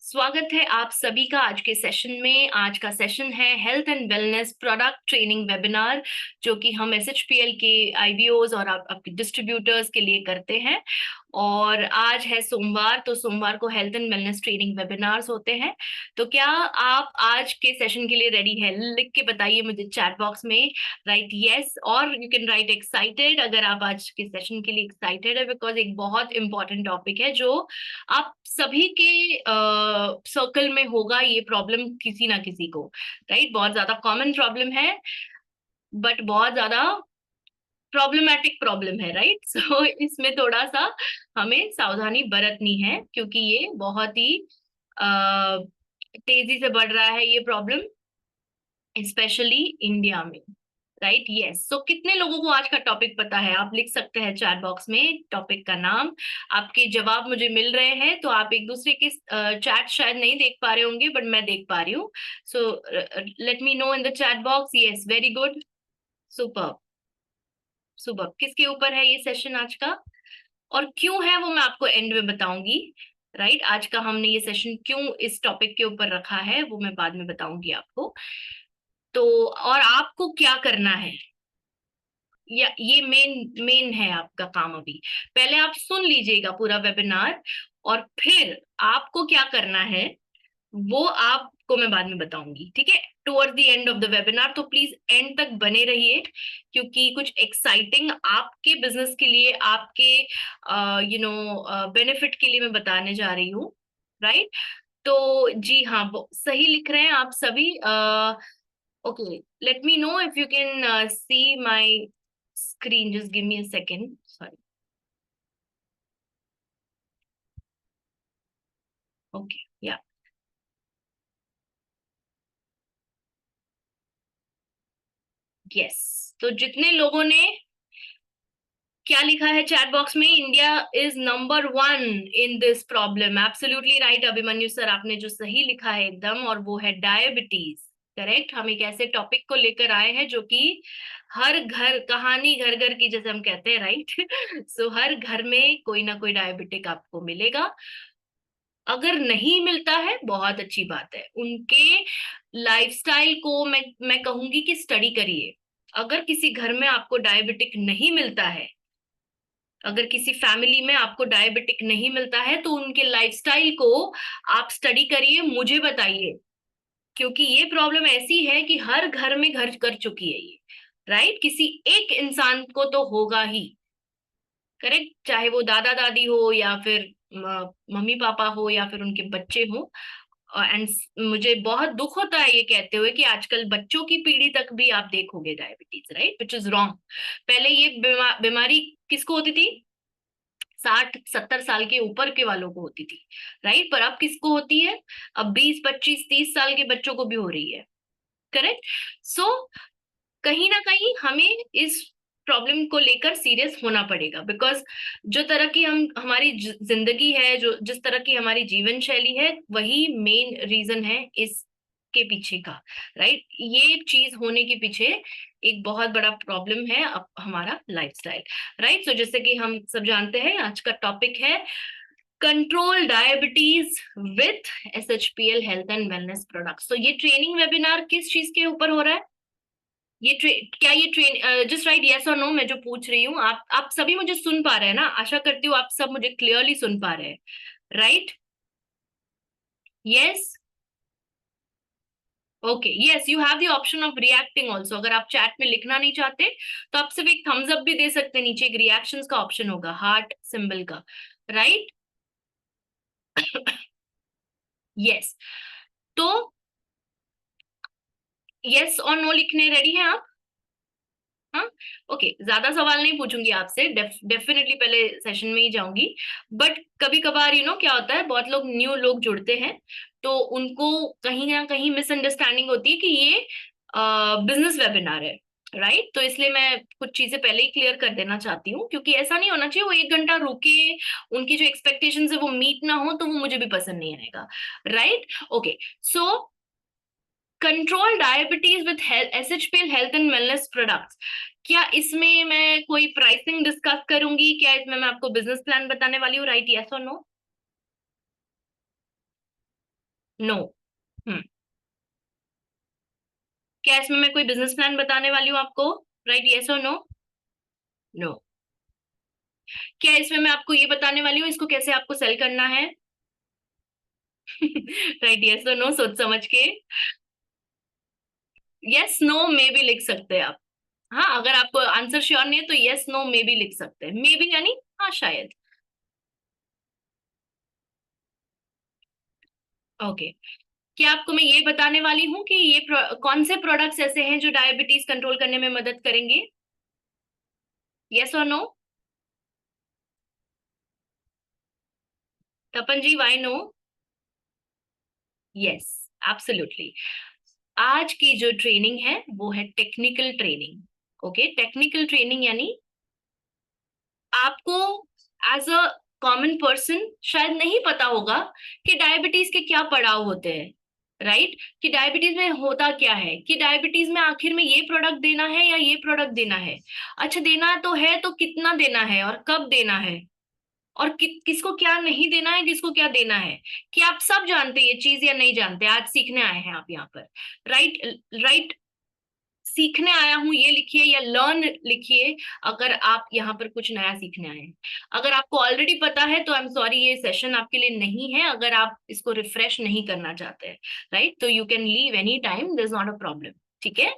स्वागत है आप सभी का आज के सेशन में। आज का सेशन है health and wellness product training webinar, जो कि हम एसएचपीएल के आईबीओज और आपके डिस्ट्रीब्यूटर्स के लिए करते हैं। और आज है सोमवार, तो सोमवार को health and wellness training webinars होते हैं। तो क्या आप आज के सेशन के लिए रेडी है? लिख के बताइए मुझे चैट बॉक्स में, राइट यस, और यू कैन राइट एक्साइटेड अगर आप आज के सेशन के लिए एक्साइटेड है, बिकॉज एक बहुत इंपॉर्टेंट टॉपिक है जो आप सभी के सर्कल में होगा। ये प्रॉब्लम किसी ना किसी को, राइट, बहुत ज्यादा कॉमन प्रॉब्लम है, बट बहुत ज्यादा प्रॉब्लमेटिक प्रॉब्लम है, राइट। सो इसमें थोड़ा सा हमें सावधानी बरतनी है, क्योंकि ये बहुत ही अ, तेजी से बढ़ रहा है ये प्रॉब्लम, स्पेशली इंडिया में, राइट यस। सो कितने लोगों को आज का टॉपिक पता है? आप लिख सकते हैं चैट बॉक्स में टॉपिक का नाम। आपके जवाब मुझे मिल रहे हैं, तो आप एक दूसरे के चैट शायद नहीं देख पा रहे होंगे, बट मैं देख पा रही हूँ। So let me know in the chat box. Yes, very good, super super. किसके ऊपर है ये सेशन आज का और क्यों है, वो मैं आपको एंड में बताऊंगी, राइट। आज का हमने ये सेशन क्यों इस टॉपिक के ऊपर रखा है वो मैं बाद में बताऊंगी आपको। तो और आपको क्या करना है, या ये मेन मेन है आपका काम। अभी पहले आप सुन लीजिएगा पूरा वेबिनार, और फिर आपको क्या करना है वो आपको मैं बाद में बताऊंगी, ठीक है, towards the end of the webinar. तो प्लीज एंड तक बने रहिए, क्योंकि कुछ एक्साइटिंग आपके बिजनेस के लिए, आपके बेनिफिट के लिए मैं बताने जा रही हूँ, राइट। तो जी हाँ, सही लिख रहे हैं आप सभी। Okay, let me know if you can see my screen. Just give me a second. Sorry. Okay. Yeah. Yes. तो जितने लोगों ने क्या लिखा है चैट बॉक्स में, India is number one in this problem. Absolutely right Abhimanyu sir, आपने जो सही लिखा है एकदम, और वो है डायबिटीज। करेक्ट। हम एक ऐसे टॉपिक को लेकर आए हैं जो कि हर घर, कहानी घर घर की, जैसे हम कहते हैं, राइट। सो हर घर में कोई ना कोई डायबिटिक आपको मिलेगा। अगर नहीं मिलता है, बहुत अच्छी बात है। उनके लाइफस्टाइल को मैं कहूंगी कि स्टडी करिए। अगर किसी घर में आपको डायबिटिक नहीं मिलता है, अगर किसी फैमिली में आपको डायबिटिक नहीं मिलता है, तो उनके लाइफस्टाइल को आप स्टडी करिए, मुझे बताइए। क्योंकि ये प्रॉब्लम ऐसी है कि हर घर में घर कर चुकी है ये, राइट। किसी एक इंसान को तो होगा ही, करेक्ट, चाहे वो दादा दादी हो, या फिर मम्मी पापा हो, या फिर उनके बच्चे हो। एंड मुझे बहुत दुख होता है ये कहते हुए कि आजकल बच्चों की पीढ़ी तक भी आप देखोगे diabetes, right, which is wrong. पहले ये बीमारी किसको होती थी? 60-70 साल के ऊपर के वालों को होती थी, राइट। पर अब किसको होती है? अब 20-25-30 साल के बच्चों को भी हो रही है, करेक्ट। सो कहीं ना कहीं हमें इस प्रॉब्लम को लेकर सीरियस होना पड़ेगा, बिकॉज जो तरह की हमारी जिंदगी है, जो जिस तरह की हमारी जीवन शैली है, वही मेन रीजन है इसके पीछे का, राइट। ये चीज होने के पीछे एक बहुत बड़ा प्रॉब्लम है अब हमारा लाइफस्टाइल, राइट। सो जैसे कि हम सब जानते हैं, आज का टॉपिक है control diabetes with SHPL health and wellness products. तो ये ट्रेनिंग वेबिनार किस चीज के ऊपर हो रहा है? क्या ये ट्रेन, जस्ट राइट यस और नो, मैं जो पूछ रही हूँ, आप सभी मुझे सुन पा रहे हैं ना? आशा करती हूँ आप सब मुझे क्लियरली सुन पा रहे हैं, right. Yes, okay, yes, you have the option of reacting also. अगर आप चैट में लिखना नहीं चाहते, तो आप सिर्फ एक थम्स अप भी दे सकते हैं। नीचे एक रिएक्शंस का ऑप्शन होगा, हार्ट सिंबल का, राइट। यस, तो यस और नो लिखने रेडी हैं आप? हाँ, ओके, ज्यादा सवाल नहीं पूछूंगी आपसे, डेफिनेटली पहले सेशन में ही जाऊंगी। बट कभी कभार क्या होता है, बहुत लोग न्यू लोग जुड़ते हैं, तो उनको कहीं ना कहीं मिसअंडरस्टैंडिंग होती है कि ये बिजनेस वेबिनार है, राइट। तो इसलिए मैं कुछ चीजें पहले ही क्लियर कर देना चाहती हूँ, क्योंकि ऐसा नहीं होना चाहिए वो 1 घंटा रुके, उनकी जो एक्सपेक्टेशंस है वो मीट ना हो, तो वो मुझे भी पसंद नहीं आएगा, right. Okay, so control diabetes with SHPL health and wellness products. क्या इसमें मैं कोई प्राइसिंग डिस्कस करूंगी? क्या इसमें मैं आपको बिजनेस प्लान बताने वाली हूँ? राइट यस और नो? नो। हम्म। क्या इसमें मैं कोई बिजनेस प्लान बताने वाली हूँ आपको? राइट, यस और नो? नो। क्या इसमें मैं आपको ये बताने वाली हूँ इसको कैसे आपको सेल करना है? राइट, यस और नो सोच समझ के। यस नो मे भी लिख सकते हैं आप। हाँ, अगर आपको आंसर श्योर नहीं है तो यस नो मे भी लिख सकते हैं। मे भी यानी हाँ शायद। ओके। क्या आपको मैं ये बताने वाली हूँ कि ये कौन से प्रोडक्ट्स ऐसे हैं जो डायबिटीज कंट्रोल करने में मदद करेंगे? यस और no? Tapan ji, why no? Yes, absolutely. आज की जो ट्रेनिंग है वो है technical training. Okay, technical training यानी आपको एज अ कॉमन पर्सन शायद नहीं पता होगा कि डायबिटीज के क्या पड़ाव होते हैं। राइट, कि डायबिटीज में होता क्या है, कि डायबिटीज में आखिर में ये प्रोडक्ट देना है या ये प्रोडक्ट देना है। अच्छा, देना तो है तो कितना देना है और कब देना है, और किसको क्या नहीं देना है, किसको क्या देना है। कि आप सब जानते हैं ये चीज या नहीं जानते? आज सीखने आए हैं आप यहाँ पर। राइट। राइट, सीखने आया हूं ये लिखिए या लर्न लिखिए अगर आप यहाँ पर कुछ नया सीखने आए हैं। अगर आपको ऑलरेडी पता है तो आई एम सॉरी, ये सेशन आपके लिए नहीं है। अगर आप इसको रिफ्रेश नहीं करना चाहते हैं, राइट, तो you can leave any time, there is not a problem. ठीक है,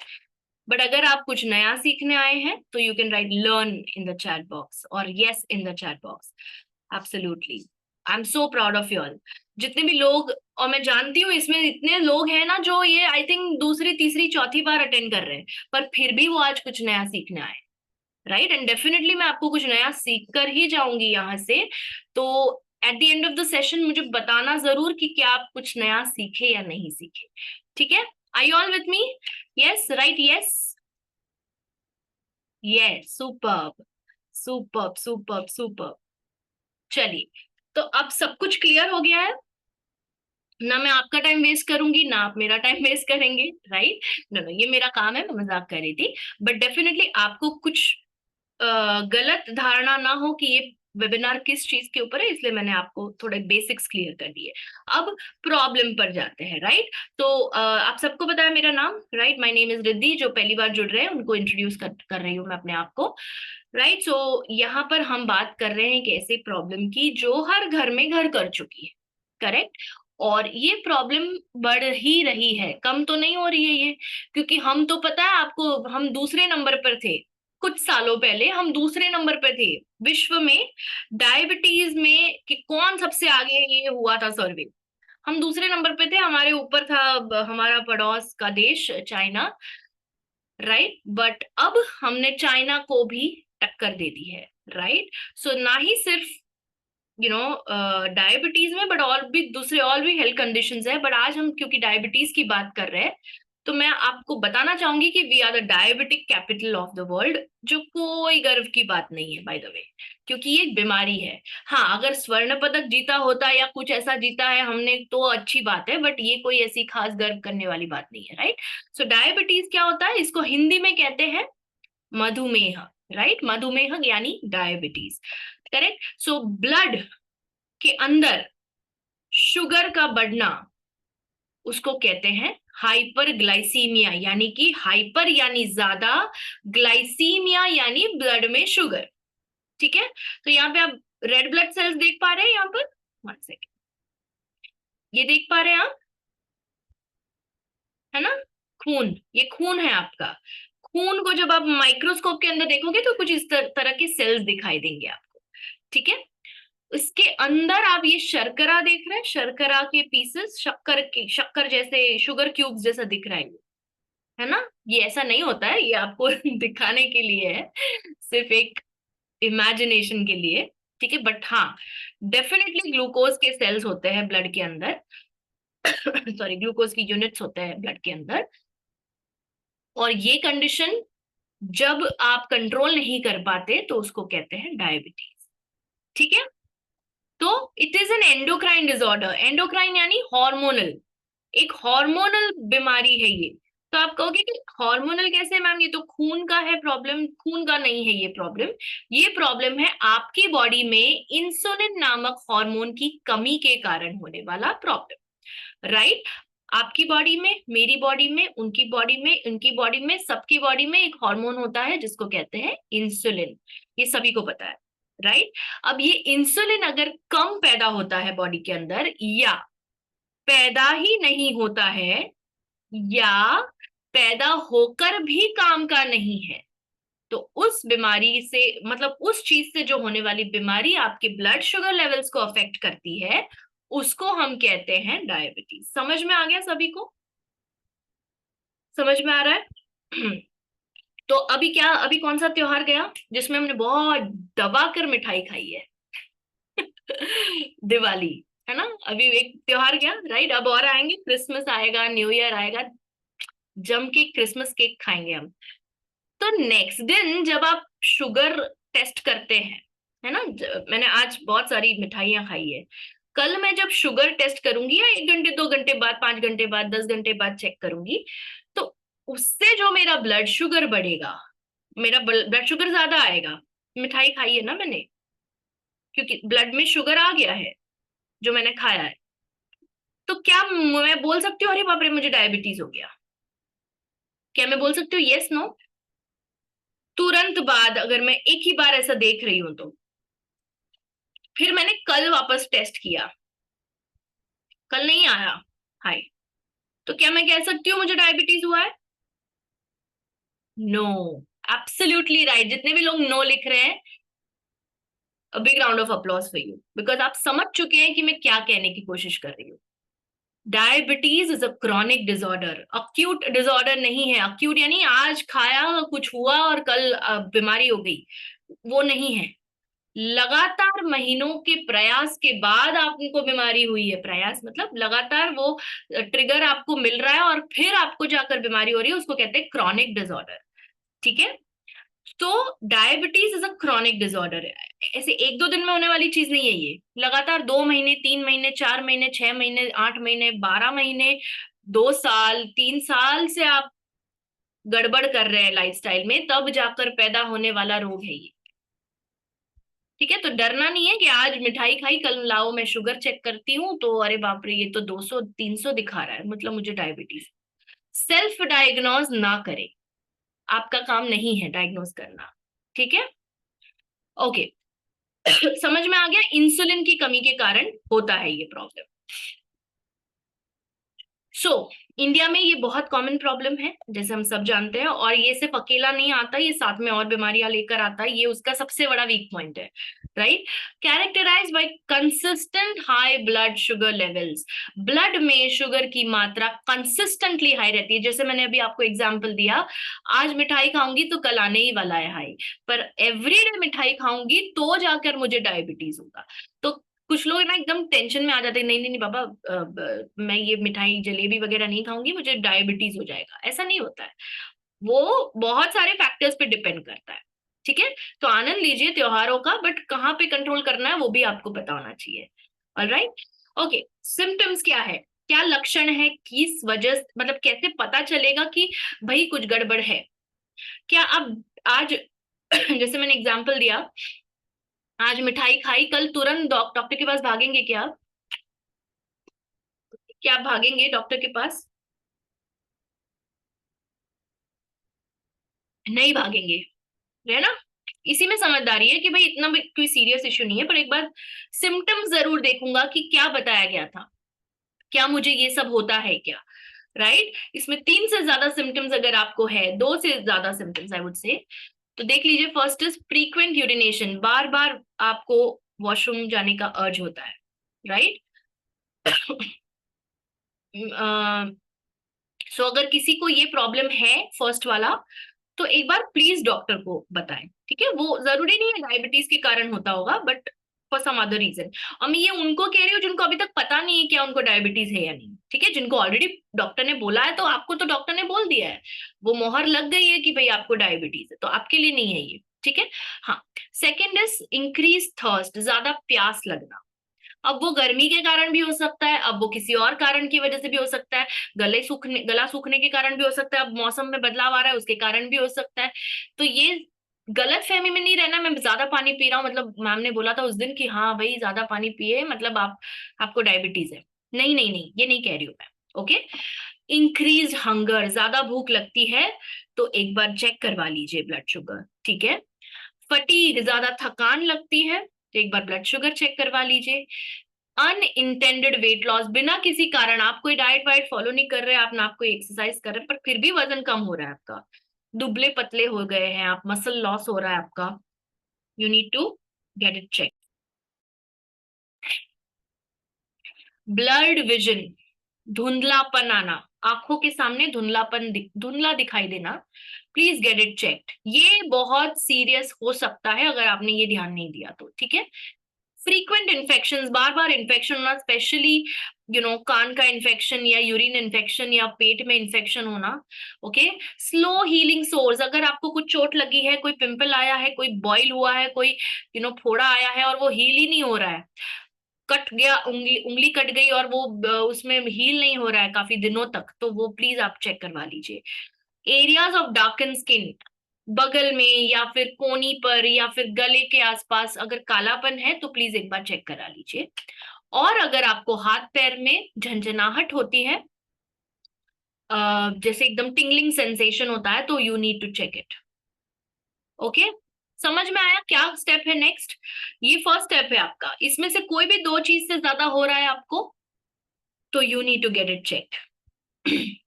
बट अगर आप कुछ नया सीखने आए हैं तो you can write learn in the chat box और yes in the chat box. Absolutely, I am so proud of you all. जितने भी लोग, और मैं जानती हूँ इसमें इतने लोग हैं ना जो ये आई थिंक दूसरी तीसरी चौथी बार अटेंड कर रहे हैं, पर फिर भी वो आज कुछ नया सीखने आए। राइट, एंड डेफिनेटली मैं आपको कुछ नया सीख कर ही जाऊंगी यहाँ से। तो at the end of the session मुझे बताना जरूर कि क्या आप कुछ नया सीखे या नहीं सीखे। ठीक है, are you all with me? Yes, right, yes. Yes, superb, superb, superb, superb. चलिए, तो अब सब कुछ क्लियर हो गया है ना? मैं आपका टाइम वेस्ट करूंगी ना आप मेरा टाइम वेस्ट करेंगे। राइट, नो नो, ये मेरा काम है, मैं मजाक कर रही थी। बट डेफिनेटली आपको कुछ गलत धारणा ना हो कि ये वेबिनार किस चीज के ऊपर है, इसलिए मैंने आपको थोड़े बेसिक्स क्लियर कर दिए। अब प्रॉब्लम पर जाते हैं। राइट, तो आप सबको पता है मेरा नाम। Right, my name is Riddhi. जो पहली बार जुड़ रहे हैं उनको इंट्रोड्यूस कर रही हूँ मैं अपने आप को। राइट, सो यहाँ पर हम बात कर रहे हैं एक ऐसे प्रॉब्लम की जो हर घर में घर कर चुकी है। करेक्ट, और ये प्रॉब्लम बढ़ ही रही है, कम तो नहीं हो रही है ये। क्योंकि हम तो पता है आपको, हम दूसरे नंबर पर थे। कुछ सालों पहले हम दूसरे नंबर पे थे विश्व में डायबिटीज में, कि कौन सबसे आगे, ये हुआ था सर्वे। हम दूसरे नंबर पे थे, हमारे ऊपर था हमारा पड़ोस का देश चाइना। राइट, बट अब हमने चाइना को भी टक्कर दे दी है। राइट, सो ना ही सिर्फ डायबिटीज में, बट और भी दूसरे और भी हेल्थ कंडीशंस है। बट आज हम क्योंकि डायबिटीज की बात कर रहे हैं तो मैं आपको बताना चाहूंगी कि we are the diabetic capital of the world, जो कोई गर्व की बात नहीं है बाय द वे, क्योंकि ये एक बीमारी है। हाँ, अगर स्वर्ण पदक जीता होता या कुछ ऐसा जीता है हमने तो अच्छी बात है, बट ये कोई ऐसी खास गर्व करने वाली बात नहीं है। राइट, सो डायबिटीज क्या होता है, इसको हिंदी में कहते हैं मधुमेह। राइट, मधुमेह यानी डायबिटीज। करेक्ट, सो ब्लड के अंदर शुगर का बढ़ना उसको कहते हैं हाइपर ग्लाइसीमिया, यानी कि हाइपर यानी ज्यादा, ग्लाइसीमिया यानी ब्लड में शुगर। ठीक है, तो यहाँ पे आप रेड ब्लड सेल्स देख पा रहे हैं यहाँ पर? 1 सेकेंड, ये देख पा रहे हैं आप? है ना, खून, ये खून है आपका। खून को जब आप माइक्रोस्कोप के अंदर देखोगे तो कुछ इस तरह के सेल्स दिखाई देंगे आपको। ठीक है, इसके अंदर आप ये शर्करा देख रहे हैं, शर्करा के पीसेस, शक्कर के, शक्कर जैसे, शुगर क्यूब्स जैसा दिख रहा है ना? ये ऐसा नहीं होता है, ये आपको दिखाने के लिए है, सिर्फ एक इमेजिनेशन के लिए। ठीक है, बट हाँ, डेफिनेटली ग्लूकोज के सेल्स होते हैं ब्लड के अंदर। सॉरी, ग्लूकोज की यूनिट्स होते हैं ब्लड के अंदर। और ये कंडीशन जब आप कंट्रोल नहीं कर पाते तो उसको कहते हैं डायबिटीज। ठीक है, तो it is an endocrine disorder. Endocrine यानी हार्मोनल, एक हार्मोनल बीमारी है ये। तो आप कहोगे कि हार्मोनल कैसे मैम, ये तो खून का है प्रॉब्लम। खून का नहीं है ये प्रॉब्लम, ये प्रॉब्लम है आपकी बॉडी में इंसुलिन नामक हार्मोन की कमी के कारण होने वाला प्रॉब्लम। राइट? आपकी बॉडी में, मेरी बॉडी में, उनकी बॉडी में, उनकी बॉडी में, सबकी बॉडी में एक हार्मोन होता है जिसको कहते हैं इंसुलिन। ये सभी को पता है, राइट? अब ये इंसुलिन अगर कम पैदा होता है बॉडी के अंदर, या पैदा ही नहीं होता है, या पैदा होकर भी काम का नहीं है, तो उस बीमारी से, मतलब उस चीज से जो होने वाली बीमारी आपके ब्लड शुगर लेवल्स को अफेक्ट करती है, उसको हम कहते हैं डायबिटीज। समझ में आ गया सभी को? समझ में आ रहा है? तो अभी क्या, अभी कौन सा त्योहार गया जिसमें हमने बहुत दबाकर मिठाई खाई है? दिवाली, है ना? अभी एक त्योहार गया, राइट? अब और आएंगे, क्रिसमस आएगा, न्यू ईयर आएगा, जम के क्रिसमस केक खाएंगे हम। तो नेक्स्ट दिन जब आप शुगर टेस्ट करते हैं, है ना, मैंने आज बहुत सारी मिठाइयां खाई है, कल मैं जब शुगर टेस्ट करूंगी, या 1 घंटे 2 घंटे बाद, 5 घंटे बाद, 10 घंटे बाद चेक करूंगी, तो उससे जो मेरा ब्लड शुगर बढ़ेगा, मेरा ब्लड शुगर ज्यादा आएगा, मिठाई खाई है ना मैंने, क्योंकि ब्लड में शुगर आ गया है जो मैंने खाया है। तो क्या मैं बोल सकती हूँ अरे बाप रे मुझे डायबिटीज हो गया? क्या मैं बोल सकती हूँ यस नो? तुरंत बाद अगर मैं एक ही बार ऐसा देख रही हूं तो, फिर मैंने कल वापस टेस्ट किया, कल नहीं आया हाई, तो क्या मैं कह सकती हूँ मुझे डायबिटीज हुआ है? नो। Absolutely right. जितने भी लोग नो लिख रहे हैं, a big round of applause for you, because आप समझ चुके हैं कि मैं क्या कहने की कोशिश कर रही हूँ। Diabetes is a chronic disorder, acute disorder नहीं है। अक्यूट यानी आज खाया कुछ हुआ और कल बीमारी हो गई, वो नहीं है। लगातार महीनों के प्रयास के बाद आपको बीमारी हुई है, प्रयास मतलब लगातार वो ट्रिगर आपको मिल रहा है और फिर आपको जाकर बीमारी हो रही है, उसको कहते हैं क्रॉनिक डिसऑर्डर। ठीक है? तो diabetes is a chronic disorder है, ऐसे 1-2 दिन में होने वाली चीज नहीं है ये। लगातार 2 महीने, 3 महीने, 4 महीने, 6 महीने, 8 महीने, 12 महीने, 2 साल, 3 साल से आप गड़बड़ कर रहे हैं लाइफस्टाइल में, तब जाकर पैदा होने वाला रोग है ये। ठीक है? तो डरना नहीं है कि आज मिठाई खाई, कल लाओ मैं शुगर चेक करती हूँ तो अरे बाप रे ये तो 200 300 दिखा रहा है, मतलब मुझे डायबिटीज। सेल्फ डायग्नोज ना करें, आपका काम नहीं है डायग्नोज करना। ठीक है? ओके। समझ में आ गया? इंसुलिन की कमी के कारण होता है ये प्रॉब्लम। सो इंडिया में ये बहुत कॉमन प्रॉब्लम है, जैसे हम सब जानते हैं, और ये सिर्फ अकेला नहीं आता, ये साथ में और बीमारियां लेकर आता है, ये उसका सबसे बड़ा वीक पॉइंट है। Right? Characterise by consistent high blood sugar levels, blood में शुगर की मात्रा कंसिस्टेंटली हाई रहती है। जैसे मैंने अभी आपको एग्जांपल दिया, आज मिठाई खाऊंगी तो कल आने ही वाला है हाई, पर एवरीडे मिठाई खाऊंगी तो जाकर मुझे डायबिटीज होगा। तो कुछ लोग ना एकदम टेंशन में आ जाते हैं, नहीं नहीं नहीं बाबा, मैं ये मिठाई जलेबी वगैरह नहीं खाऊंगी, मुझे डायबिटीज हो जाएगा। ऐसा नहीं होता है, वो बहुत सारे फैक्टर्स पे डिपेंड करता है। ठीक है? तो आनंद लीजिए त्योहारों का, बट कहाँ पे कंट्रोल करना है वो भी आपको पता होना चाहिए। ऑलराइट? ओके। सिम्टम्स क्या है, क्या लक्षण है, किस वजह, मतलब कैसे पता चलेगा कि भाई कुछ गड़बड़ है? क्या अब आज जैसे मैंने एग्जांपल दिया, आज मिठाई खाई, कल तुरंत डॉक्टर के पास भागेंगे क्या? क्या आप भागेंगे डॉक्टर के पास? नहीं भागेंगे, है ना? इसी में समझदारी है कि भाई इतना भी कोई सीरियस इशू नहीं है, पर एक बार सिम्टम्स जरूर देखूंगा कि क्या बताया गया था, क्या मुझे ये सब होता है क्या? राइट? इसमें 3 से ज्यादा सिम्टम्स अगर आपको है, 2 से ज्यादा सिम्टम्स आई वुड से, तो देख लीजिए। फर्स्ट इज फ्रीक्वेंट यूरिनेशन, बार बार आपको वॉशरूम जाने का अर्ज होता है। राइट? सो अगर किसी को ये प्रॉब्लम है, फर्स्ट वाला, तो एक बार प्लीज डॉक्टर को बताएं। ठीक है? वो जरूरी नहीं है डायबिटीज के कारण होता होगा, but for some other reason. और मैं ये उनको कह रही हूँ जिनको अभी तक पता नहीं है क्या उनको डायबिटीज है या नहीं। ठीक है? जिनको ऑलरेडी डॉक्टर ने बोला है, तो आपको तो डॉक्टर ने बोल दिया है, वो मोहर लग गई है कि भाई आपको डायबिटीज है, तो आपके लिए नहीं है ये। ठीक है? हाँ। सेकेंड इज इंक्रीज थर्स्ट, ज्यादा प्यास लगना। अब वो गर्मी के कारण भी हो सकता है, अब वो किसी और कारण की वजह से भी हो सकता है, गला सूखने के कारण भी हो सकता है, अब मौसम में बदलाव आ रहा है उसके कारण भी हो सकता है। तो ये गलत फहमी में नहीं रहना, मैं ज्यादा पानी पी रहा हूँ मतलब मैम ने बोला था उस दिन कि हाँ भाई ज्यादा पानी पिए मतलब आप, आपको डायबिटीज है। नहीं नहीं नहीं, ये नहीं कह रही हूं मैं। ओके, इंक्रीज हंगर, ज्यादा भूख लगती है तो एक बार चेक करवा लीजिए ब्लड शुगर, ठीक है। फटीग, ज्यादा थकान लगती है तो एक बार ब्लड शुगर चेक करवा लीजिए। अनइंटेंडेड वेट लॉस, बिना किसी कारण आप कोई डाइट वाइट फॉलो नहीं कर रहे, आप ना आप कोई एक्सरसाइज कर रहे पर फिर भी वजन कम हो रहा है आपका, दुबले पतले हो गए हैं आप, मसल लॉस हो रहा है आपका, you need to get it check. Blurred vision, धुंधलापन आना, आंखों के सामने धुंधलापन धुंधला दिखाई देना, प्लीज गेट इट चेक्ड। ये बहुत सीरियस हो सकता है अगर आपने ये ध्यान नहीं दिया तो, ठीक है। फ्रीक्वेंट इन्फेक्शन, बार बार इन्फेक्शन होना, स्पेशली कान का इन्फेक्शन या यूरिन इन्फेक्शन या पेट में इन्फेक्शन होना। ओके, स्लो हीलिंग सोर्स, अगर आपको कुछ चोट लगी है, कोई पिंपल आया है, कोई बॉइल हुआ है, कोई फोड़ा आया है और वो हील ही नहीं हो रहा है, कट गया, उंगली उंगली कट गई और वो उसमें हील नहीं हो रहा है काफी दिनों तक, तो वो प्लीज आप चेक करवा लीजिए। एरियाज ऑफ डार्कन स्किन, बगल में या फिर कोनी पर या फिर गले के आसपास अगर कालापन है तो प्लीज एक बार चेक करा लीजिए। और अगर आपको हाथ पैर में झंझनाहट होती है, जैसे एकदम टिंगलिंग सेंसेशन होता है, तो you need to check it. Okay, समझ में आया क्या स्टेप है नेक्स्ट? ये फर्स्ट स्टेप है आपका, इसमें से कोई भी दो चीज से ज्यादा हो रहा है आपको तो you need to get it checked.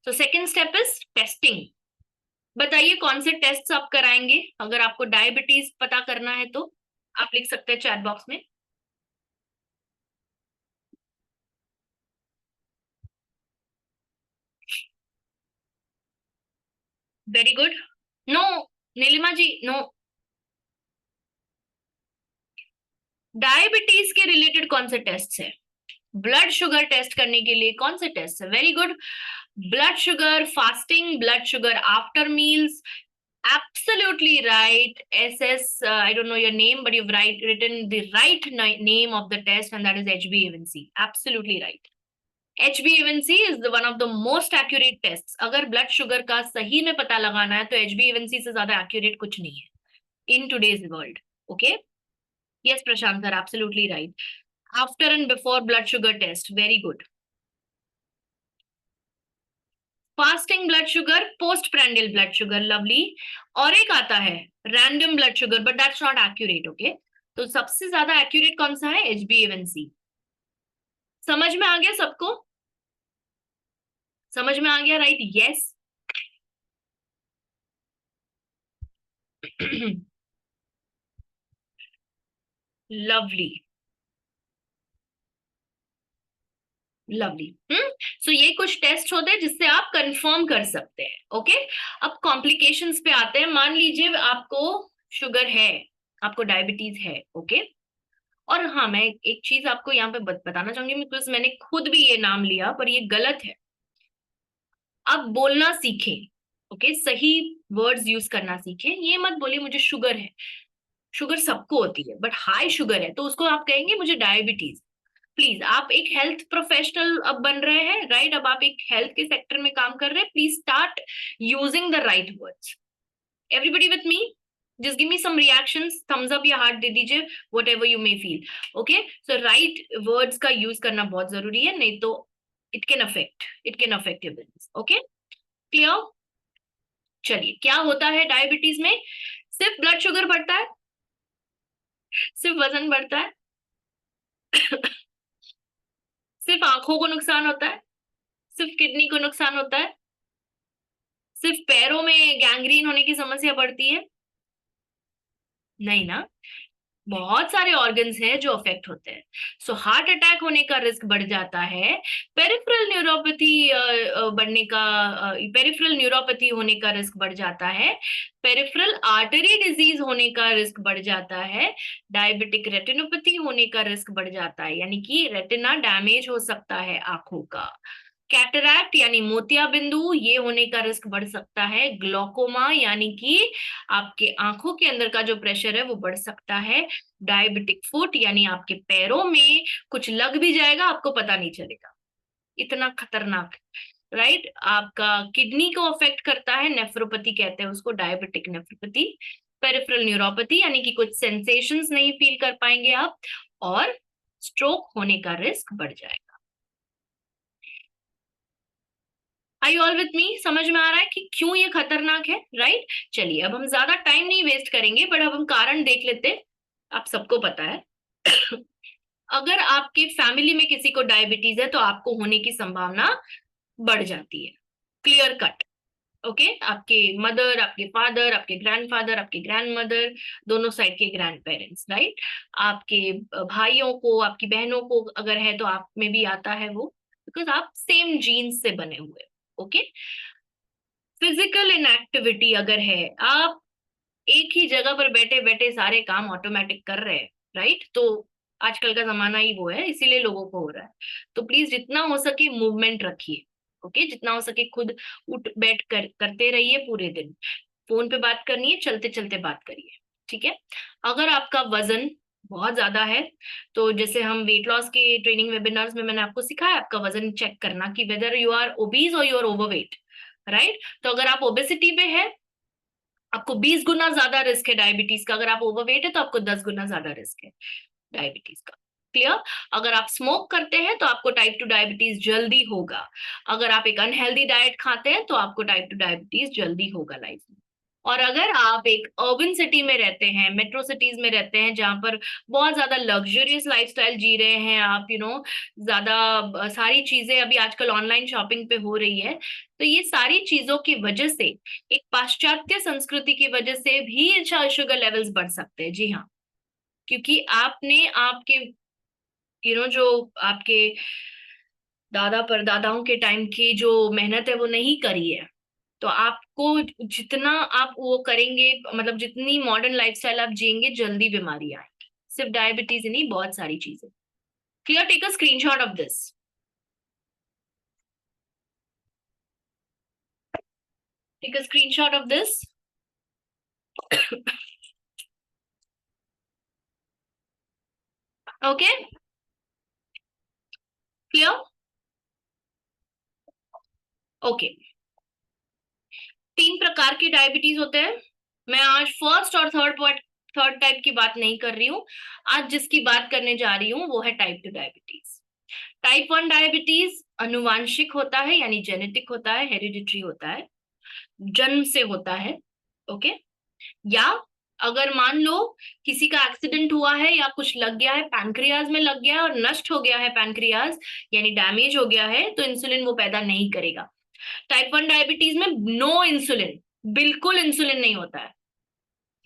तो सेकेंड स्टेप इज टेस्टिंग। बताइए कौन से टेस्ट आप कराएंगे अगर आपको डायबिटीज पता करना है तो? आप लिख सकते हैं चैट बॉक्स में। Very good. नो, नीलिमा जी नो। डायबिटीज के रिलेटेड कौन से टेस्ट है? ब्लड शुगर टेस्ट करने के लिए कौन से टेस्ट है? Very good. Blood sugar, fasting blood sugar after meals, absolutely right. SS, I don't know your name, but you've written the right name of the test, and that is HbA1c. Absolutely right. HbA1c is the one of the most accurate tests. अगर blood sugar का सही में पता लगाना है तो HbA1c से ज्यादा accurate कुछ नहीं है in today's world. Okay? Yes, Prashant sir, absolutely right. After and before blood sugar test, very good. Fasting blood sugar, post prandial blood sugar, lovely. और एक आता है random blood sugar, but that's not accurate. Okay, तो सबसे ज्यादा accurate कौन सा है? HbA1c। समझ में आ गया सबको? समझ में आ गया, right? Yes. Lovely, lovely. So ये कुछ टेस्ट होते हैं जिससे आप कंफर्म कर सकते हैं। ओके, अब कॉम्प्लिकेशंस पे आते हैं। मान लीजिए आपको शुगर है, आपको डायबिटीज है। ओके, और हाँ, मैं एक चीज आपको यहाँ पे बताना चाहूंगी, बिकॉज मैंने खुद भी ये नाम लिया पर ये गलत है। अब बोलना सीखें। ओके, सही वर्ड्स यूज करना सीखें। ये मत बोलिए मुझे शुगर है, शुगर सबको होती है, बट हाई शुगर है तो उसको आप कहेंगे मुझे डायबिटीज। प्लीज, आप एक हेल्थ प्रोफेशनल अब बन रहे हैं, राइट? अब आप एक हेल्थ के सेक्टर में काम कर रहे हैं, please start using the right words. Everybody with me? just give me some reactions, thumbs up या heart दे दीजिए, whatever you may feel. Okay, so right words का use करना बहुत जरूरी है, नहीं तो it can affect your business. Okay, clear? चलिए, क्या होता है डायबिटीज में? सिर्फ ब्लड शुगर बढ़ता है, सिर्फ वजन बढ़ता है, सिर्फ आंखों को नुकसान होता है, सिर्फ किडनी को नुकसान होता है, सिर्फ पैरों में गैंग्रीन होने की समस्या बढ़ती है? नहीं ना, बहुत सारे ऑर्गन्स हैं जो अफेक्ट होते हैं। सो हार्ट अटैक होने का रिस्क बढ़ जाता है, पेरिफेरल न्यूरोपैथी बढ़ने का, पेरिफेरल न्यूरोपैथी होने का रिस्क बढ़ जाता है, पेरिफेरल आर्टरी डिजीज होने का रिस्क बढ़ जाता है, डायबिटिक रेटिनोपैथी होने का रिस्क बढ़ जाता है, यानी कि रेटिना डैमेज हो सकता है आंखों का, कैटरैक्ट यानी मोतिया बिंदु ये होने का रिस्क बढ़ सकता है, ग्लोकोमा यानी कि आपके आंखों के अंदर का जो प्रेशर है वो बढ़ सकता है, डायबिटिक फुट यानी आपके पैरों में कुछ लग भी जाएगा आपको पता नहीं चलेगा, इतना खतरनाक। राइट, आपका किडनी को अफेक्ट करता है, नेफ्रोपैथी कहते हैं उसको, डायबिटिक नेफ्रोपैथी, पेरिफेरल न्यूरोपैथी यानी कि कुछ सेंसेशंस नहीं फील कर पाएंगे आप, और स्ट्रोक होने का रिस्क बढ़ जाएगा। आई ऑल विथ मी? समझ में आ रहा है कि क्यों ये खतरनाक है, राइट? चलिए, अब हम ज्यादा टाइम नहीं वेस्ट करेंगे, बट अब हम कारण देख लेते हैं। आप सबको पता है अगर आपके फैमिली में किसी को डायबिटीज है तो आपको होने की संभावना बढ़ जाती है। Clear cut. ओके, आपके मदर, आपके फादर, आपके ग्रैंडफादर, आपके ग्रैंडमदर, दोनों साइड के ग्रैंड पेरेंट्स, राइट? आपके भाइयों को, आपकी बहनों को अगर है तो आप में भी आता है वो, बिकॉज आप सेम जीन्स से बने हुए। ओके। फिजिकल इनएक्टिविटी अगर है, आप एक ही जगह पर बैठे बैठे सारे काम ऑटोमेटिक कर रहे हैं, राइट? तो आजकल का जमाना ही वो है, इसीलिए लोगों को हो रहा है। तो प्लीज जितना हो सके मूवमेंट रखिए। ओके, जितना हो सके खुद उठ बैठ कर करते रहिए पूरे दिन। फोन पे बात करनी है, चलते चलते बात करिए, ठीक है? अगर आपका वजन बहुत ज्यादा है, तो जैसे हम वेट लॉस के ट्रेनिंग वेबिनार्स में मैंने आपको सिखाया आपका वजन चेक करना कि वेदर यू आर ओबीज और यू आर ओवरवेट, राइट? तो अगर आप ओबेसिटी पे है, आपको 20 गुना ज्यादा रिस्क है डायबिटीज का। अगर आप ओवरवेट है तो आपको 10 गुना ज्यादा रिस्क है डायबिटीज का। क्लियर? अगर आप स्मोक करते हैं तो आपको टाइप 2 डायबिटीज जल्दी होगा। अगर आप एक अनहेल्दी डाइट खाते हैं तो आपको टाइप 2 डायबिटीज जल्दी होगा लाइफ में। और अगर आप एक अर्बन सिटी में रहते हैं, मेट्रो सिटीज में रहते हैं, जहां पर बहुत ज्यादा लग्जरियस लाइफस्टाइल जी रहे हैं आप, ज्यादा सारी चीजें अभी आजकल ऑनलाइन शॉपिंग पे हो रही है, तो ये सारी चीजों की वजह से, एक पाश्चात्य संस्कृति की वजह से भी शुगर लेवल्स बढ़ सकते हैं। जी हाँ, क्योंकि आपने आपके जो आपके दादा परदादाओं के टाइम की जो मेहनत है वो नहीं करी है, तो आपको जितना आप वो करेंगे, मतलब जितनी मॉडर्न लाइफस्टाइल आप जिएंगे, जल्दी बीमारी आएगी। सिर्फ डायबिटीज नहीं, बहुत सारी चीजें। Clear? Take a screenshot of this. Take a screenshot of this. Okay, clear? Okay. तीन प्रकार के डायबिटीज होते हैं। मैं आज फर्स्ट और थर्ड टाइप की बात नहीं कर रही हूँ। आज जिसकी बात करने जा रही हूँ वो है टाइप 2 डायबिटीज। टाइप 1 डायबिटीज अनुवांशिक होता है, यानी जेनेटिक होता है, हेरिडिटरी होता है, जन्म से होता है। ओके। या अगर मान लो किसी का एक्सीडेंट हुआ है या कुछ लग गया है, पैनक्रियाज में लग गया है और नष्ट हो गया है पैनक्रियाज, यानी डैमेज हो गया है, तो इंसुलिन वो पैदा नहीं करेगा। टाइप 1 डायबिटीज में नो इंसुलिन, बिल्कुल इंसुलिन नहीं होता है।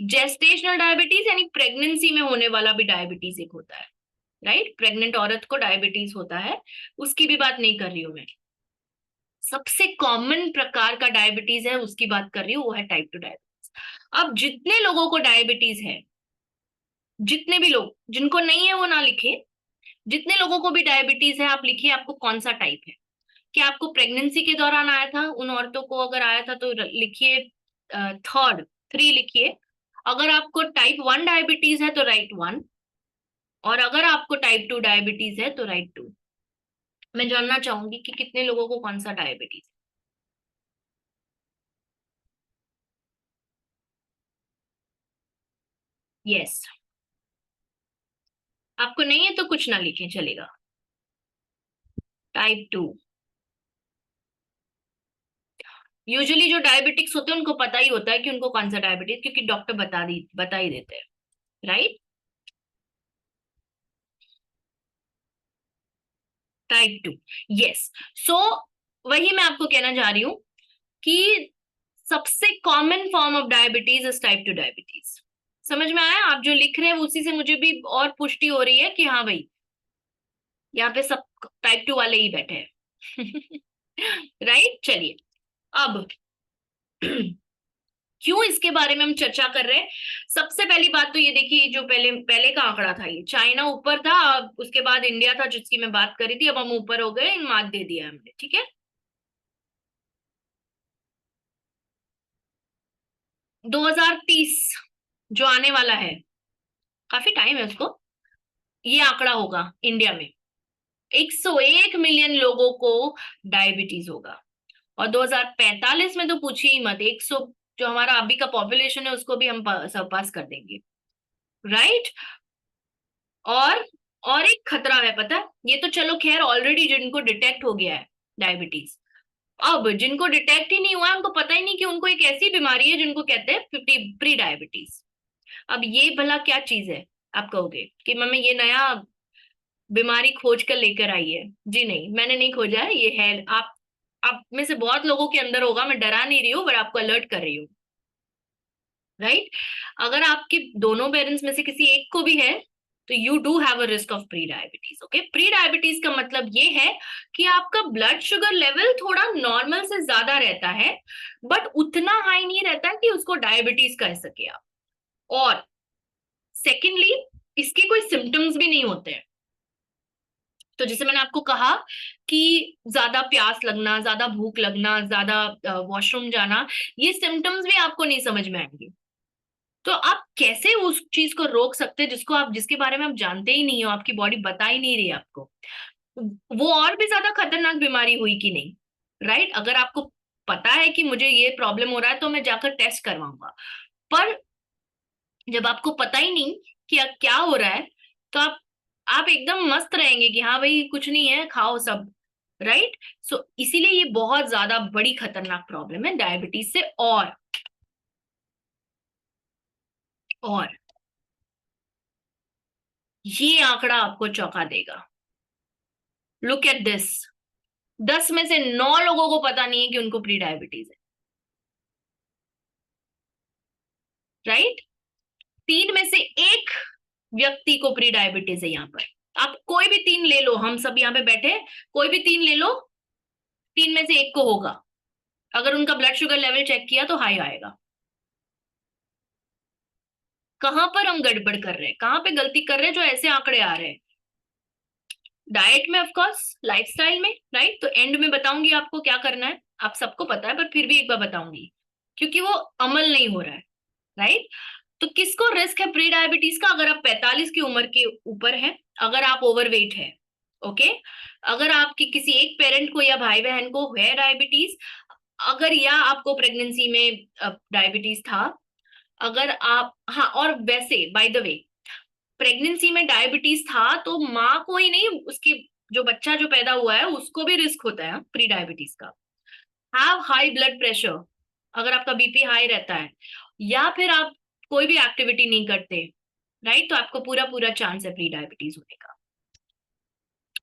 जेस्टेशनल डायबिटीज यानी प्रेगनेंसी में होने वाला भी डायबिटीज एक होता है, राइट? प्रेग्नेंट औरत को डायबिटीज होता है, उसकी भी बात नहीं कर रही हूं मैं। सबसे कॉमन प्रकार का डायबिटीज है उसकी बात कर रही हूँ, वो है टाइप 2 डायबिटीज। अब जितने लोगों को डायबिटीज है, जितने भी लोग, जिनको नहीं है वो ना लिखे, जितने लोगों को भी डायबिटीज है आप लिखिए आपको कौन सा टाइप है। क्या आपको प्रेगनेंसी के दौरान आया था? उन औरतों को अगर आया था तो लिखिए थर्ड, 3 लिखिए। अगर आपको टाइप 1 डायबिटीज है तो राइट 1, और अगर आपको टाइप 2 डायबिटीज है तो राइट 2। मैं जानना चाहूंगी कि कितने लोगों को कौन सा डायबिटीज। यस। आपको नहीं है तो कुछ ना लिखें, चलेगा। टाइप 2। यूजुअली जो डायबिटिक्स होते हैं उनको पता ही होता है कि उनको कौन सा डायबिटीज, क्योंकि डॉक्टर बता ही देते हैं, राइट? टाइप 2। यस। सो वही मैं आपको कहना चाह रही हूँ कि सबसे common form of diabetes is type 2 diabetes. समझ में आया? आप जो लिख रहे हैं उसी से मुझे भी और पुष्टि हो रही है कि हाँ भाई, यहाँ पे सब टाइप 2 वाले ही बैठे हैं। राइट? चलिए, अब क्यों इसके बारे में हम चर्चा कर रहे हैं? सबसे पहली बात तो ये देखिए, जो पहले पहले का आंकड़ा था, ये चाइना ऊपर था, अब उसके बाद इंडिया था जिसकी मैं बात करी थी, अब हम ऊपर हो गए, मात दे दिया हमने, ठीक है? 2030 जो आने वाला है, काफी टाइम है उसको, ये आंकड़ा होगा इंडिया में 101 मिलियन लोगों को डायबिटीज होगा। और 2045 में तो पूछिए ही मत, 100, जो हमारा अभी का पॉपुलेशन है उसको भी हम सरपास कर देंगे, राइट? और और एक खतरा है, पता है? ये तो चलो खैर ऑलरेडी जिनको डिटेक्ट हो गया है डायबिटीज, अब जिनको डिटेक्ट ही नहीं हुआ है, उनको पता ही नहीं कि उनको एक ऐसी बीमारी है जिनको कहते हैं प्री डायबिटीज। अब ये भला क्या चीज है? आप कहोगे कि मम्मी ये नया बीमारी खोज कर लेकर आई है। जी नहीं, मैंने नहीं खोजा है, ये है। आप में से बहुत लोगों के अंदर होगा, मैं डरा नहीं रही हूँ, पर आपको अलर्ट कर रही हूँ। राइट? अगर आपके दोनों पेरेंट्स में से किसी एक को भी है, तो you do have a risk of pre diabetes. Okay, pre diabetes का मतलब ये है कि आपका ब्लड शुगर लेवल थोड़ा नॉर्मल से ज्यादा रहता है, बट उतना हाई नहीं रहता है कि उसको डायबिटीज कह सके आप। और सेकेंडली, इसके कोई सिम्टम्स भी नहीं होते हैं। तो जैसे मैंने आपको कहा कि ज्यादा प्यास लगना, ज्यादा भूख लगना, ज्यादा वॉशरूम जाना, ये सिम्टम्स भी आपको नहीं समझ में आएंगे। तो आप कैसे उस चीज को रोक सकते हैं जिसको आप, जिसके बारे में आप जानते ही नहीं हो, आपकी बॉडी बता ही नहीं रही है आपको? वो और भी ज्यादा खतरनाक बीमारी हुई कि नहीं? राइट? अगर आपको पता है कि मुझे ये प्रॉब्लम हो रहा है तो मैं जाकर टेस्ट करवाऊंगा, पर जब आपको पता ही नहीं कि क्या हो रहा है, तो आप एकदम मस्त रहेंगे कि हाँ भाई कुछ नहीं है, खाओ सब। राइट? सो इसीलिए ये बहुत ज्यादा बड़ी खतरनाक प्रॉब्लम है डायबिटीज से। और ये आंकड़ा आपको चौंका देगा। लुक एट दिस, 10 में से 9 लोगों को पता नहीं है कि उनको प्री डायबिटीज है। राइट? 3 में से एक व्यक्ति को प्री डायबिटीज है यहाँ पर। आप कोई भी 3 ले लो, हम सब यहाँ पे बैठे, कोई भी 3 ले लो, 3 में से एक को होगा। अगर उनका ब्लड शुगर लेवल चेक किया तो हाई आएगा। कहां पर हम गड़बड़ कर रहे हैं, कहां पे गलती कर रहे हैं जो ऐसे आंकड़े आ रहे हैं? डाइट में, ऑफ कोर्स, लाइफस्टाइल में। राइट? तो एंड में बताऊंगी आपको क्या करना है, आप सबको पता है, पर फिर भी एक बार बताऊंगी, क्योंकि वो अमल नहीं हो रहा है। राइट? तो किसको रिस्क है प्री डायबिटीज का? अगर आप 45 की उम्र के ऊपर हैं, अगर आप ओवरवेट है, ओके, अगर आपकी किसी एक पेरेंट को या भाई बहन को है डायबिटीज, अगर या आपको प्रेगनेंसी में डायबिटीज था, अगर आप, हाँ, और वैसे बाय द वे, प्रेगनेंसी में डायबिटीज था तो माँ को ही नहीं, उसके जो बच्चा जो पैदा हुआ है उसको भी रिस्क होता है प्री डायबिटीज का। हैव हाई ब्लड प्रेशर, अगर आपका बीपी हाई रहता है, या फिर आप कोई भी एक्टिविटी नहीं करते, राइट, तो आपको पूरा पूरा चांस है प्री डायबिटीज होने का।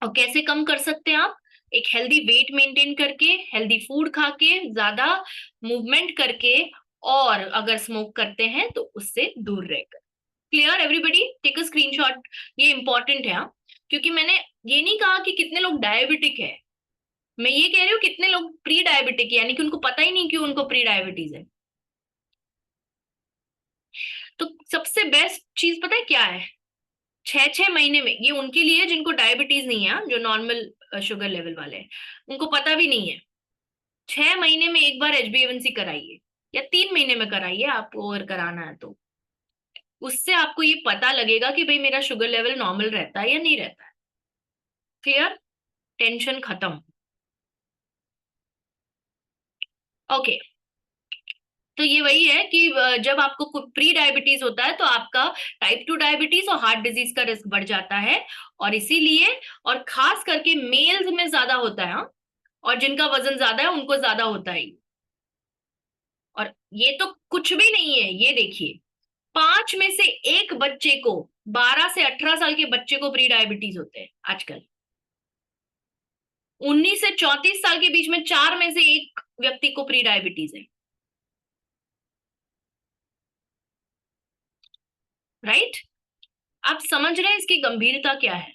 और कैसे कम कर सकते हैं आप? एक हेल्दी वेट मेंटेन करके, हेल्दी फूड खा के, ज्यादा मूवमेंट करके, और अगर स्मोक करते हैं तो उससे दूर रहकर। Clear everybody? Take a screenshot, ये इंपॉर्टेंट है, हाँ? क्योंकि मैंने ये नहीं कहा कि कितने लोग डायबिटिक है, मैं ये कह रही हूँ कितने लोग प्री डायबिटिक, यानी कि उनको पता ही नहीं कि उनको प्री डायबिटीज है। तो सबसे बेस्ट चीज पता है क्या है? 6-6 महीने में, ये उनके लिए जिनको डायबिटीज नहीं है, हाँ, जो नॉर्मल शुगर लेवल वाले हैं, उनको पता भी नहीं है, 6 महीने में एक बार HbA1c कराइए, या 3 महीने में कराइए आपको अगर कराना है तो। उससे आपको ये पता लगेगा कि भाई मेरा शुगर लेवल नॉर्मल रहता है या नहीं रहता है। क्लियर? टेंशन खत्म। ओके, तो ये वही है कि जब आपको प्री डायबिटीज होता है तो आपका टाइप 2 डायबिटीज और हार्ट डिजीज का रिस्क बढ़ जाता है। और इसीलिए, और खास करके मेल्स में ज्यादा होता है, हाँ? और जिनका वजन ज्यादा है उनको ज्यादा होता है। और ये तो कुछ भी नहीं है, ये देखिए, 5 में से एक बच्चे को, 12 से 18 साल के बच्चे को प्री डायबिटीज होते हैं आजकल। 19 से 34 साल के बीच में 4 में से एक व्यक्ति को प्री डायबिटीज है। राइट? आप समझ रहे हैं इसकी गंभीरता क्या है?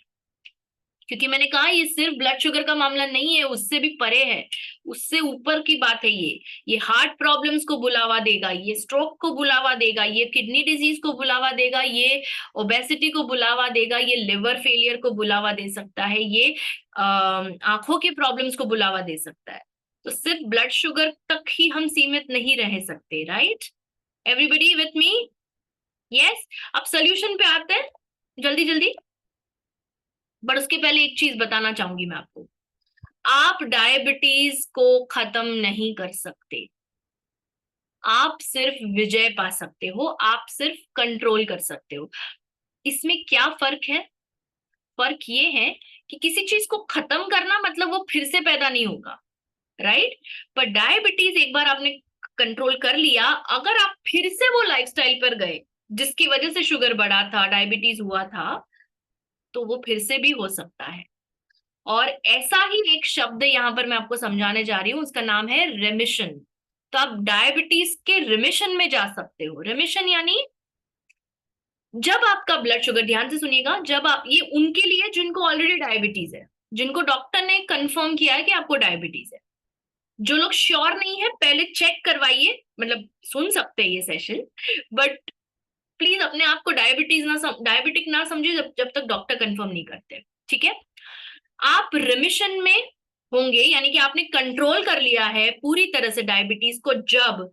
क्योंकि मैंने कहा ये सिर्फ ब्लड शुगर का मामला नहीं है, उससे भी परे है, उससे ऊपर की बात है ये हार्ट प्रॉब्लम्स को बुलावा देगा, ये स्ट्रोक को बुलावा देगा, ये किडनी डिजीज को बुलावा देगा, ये ओबेसिटी को बुलावा देगा, ये लिवर फेलियर को बुलावा दे सकता है, ये आंखों की प्रॉब्लम्स को बुलावा दे सकता है। तो सिर्फ ब्लड शुगर तक ही हम सीमित नहीं रह सकते। Right? Everybody with me? Yes? अब सोल्यूशन पे आते हैं जल्दी जल्दी, बट उसके पहले एक चीज बताना चाहूंगी मैं आपको। आप डायबिटीज को खत्म नहीं कर सकते, आप सिर्फ विजय पा सकते हो, आप सिर्फ कंट्रोल कर सकते हो। इसमें क्या फर्क है? फर्क ये है कि किसी चीज को खत्म करना मतलब वो फिर से पैदा नहीं होगा। राइट। पर डायबिटीज एक बार आपने कंट्रोल कर लिया, अगर आप फिर से वो लाइफस्टाइल पर गए जिसकी वजह से शुगर बढ़ा था, डायबिटीज हुआ था, तो वो फिर से भी हो सकता है। और ऐसा ही एक शब्द यहाँ पर मैं आपको समझाने जा रही हूँ, उसका नाम है रेमिशन। तो आप डायबिटीज के रिमिशन में जा सकते हो। रेमिशन यानी जब आपका ब्लड शुगर, ध्यान से सुनिएगा, जब आप, ये उनके लिए जिनको ऑलरेडी डायबिटीज है, जिनको डॉक्टर ने कंफर्म किया है कि आपको डायबिटीज है। जो लोग श्योर नहीं है पहले चेक करवाइए, मतलब सुन सकते हैं ये सेशन, बट प्लीज अपने आप को डायबिटिक ना समझिए जब तक डॉक्टर कंफर्म नहीं करते, ठीक है। आप रिमिशन में होंगे यानी कि आपने कंट्रोल कर लिया है पूरी तरह से डायबिटीज को, जब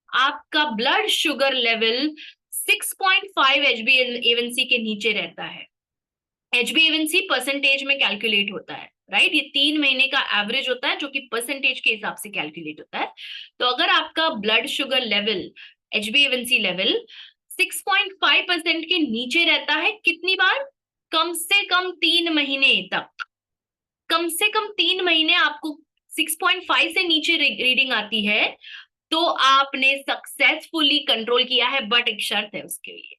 आपका ब्लड शुगर लेवल 6.5 HbA1c के नीचे रहता है। HbA1c परसेंटेज में कैलकुलेट होता है, राइट। ये 3 महीने का एवरेज होता है जो कि परसेंटेज के हिसाब से कैलकुलेट होता है। तो अगर आपका blood sugar level, HbA1c level 6.5% के नीचे रहता है, कितनी बार, कम से कम 3 महीने तक, कम से कम 3 महीने आपको 6.5 से नीचे रीडिंग आती है, तो आपने सक्सेसफुली कंट्रोल किया है। बट एक शर्त है उसके लिए,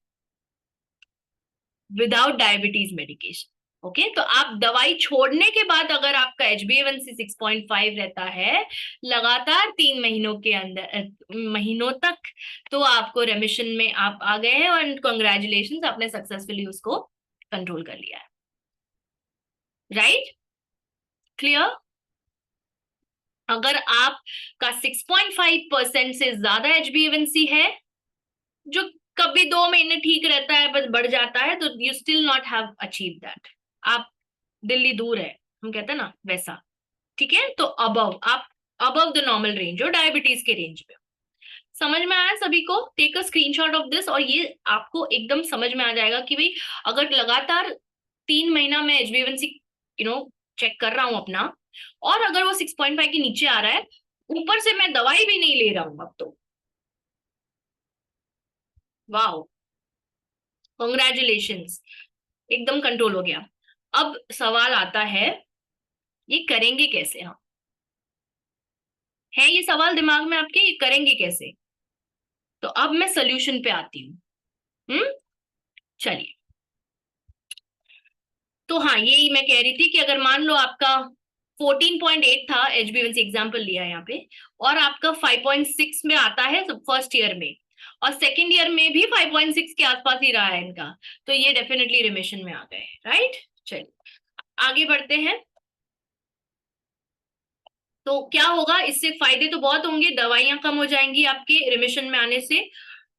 विदाउट डायबिटीज मेडिकेशन। ओके, तो आप दवाई छोड़ने के बाद अगर आपका HbA1c 6.5 रहता है लगातार 3 महीनों के अंदर, महीनों तक, तो आपको रेमिशन में आप आ गए हैं और कॉन्ग्रेचुलेशन, आपने सक्सेसफुली उसको कंट्रोल कर लिया है। Right, clear. अगर आपका 6.5% से ज्यादा HbA1c है, जो कभी 2 महीने ठीक रहता है बस बढ़ जाता है, तो you still not have achieve that. आप, दिल्ली दूर है, हम कहते हैं ना वैसा, ठीक है। तो अबव, आप अबव द नॉर्मल रेंज हो, डायबिटीज के रेंज पे। समझ में आया सभी को? Take a screenshot of this, और ये आपको एकदम समझ में आ जाएगा कि भाई अगर लगातार 3 महीना मैं HbA1c चेक कर रहा हूं अपना, और अगर वो 6.5 के नीचे आ रहा है, ऊपर से मैं दवाई भी नहीं ले रहा हूं अब, तो वाह, कॉन्ग्रेचुलेशंस, एकदम कंट्रोल हो गया। अब सवाल आता है, ये करेंगे कैसे हम? है ये सवाल दिमाग में आपके, ये करेंगे कैसे? तो अब मैं सोल्यूशन पे आती हूँ। चलिए, तो हाँ, यही मैं कह रही थी कि अगर मान लो आपका 14.8 था, HbA1c एग्जाम्पल लिया यहाँ पे, और आपका 5.6 में आता है फर्स्ट ईयर में, और सेकेंड ईयर में भी 5.6 के आसपास ही रहा है इनका, तो ये डेफिनेटली रिमिशन में आ गए, राइट। चलिए आगे बढ़ते हैं। तो क्या होगा इससे? फायदे तो बहुत होंगे, दवाइयां कम हो जाएंगी आपके रिमिशन में आने से,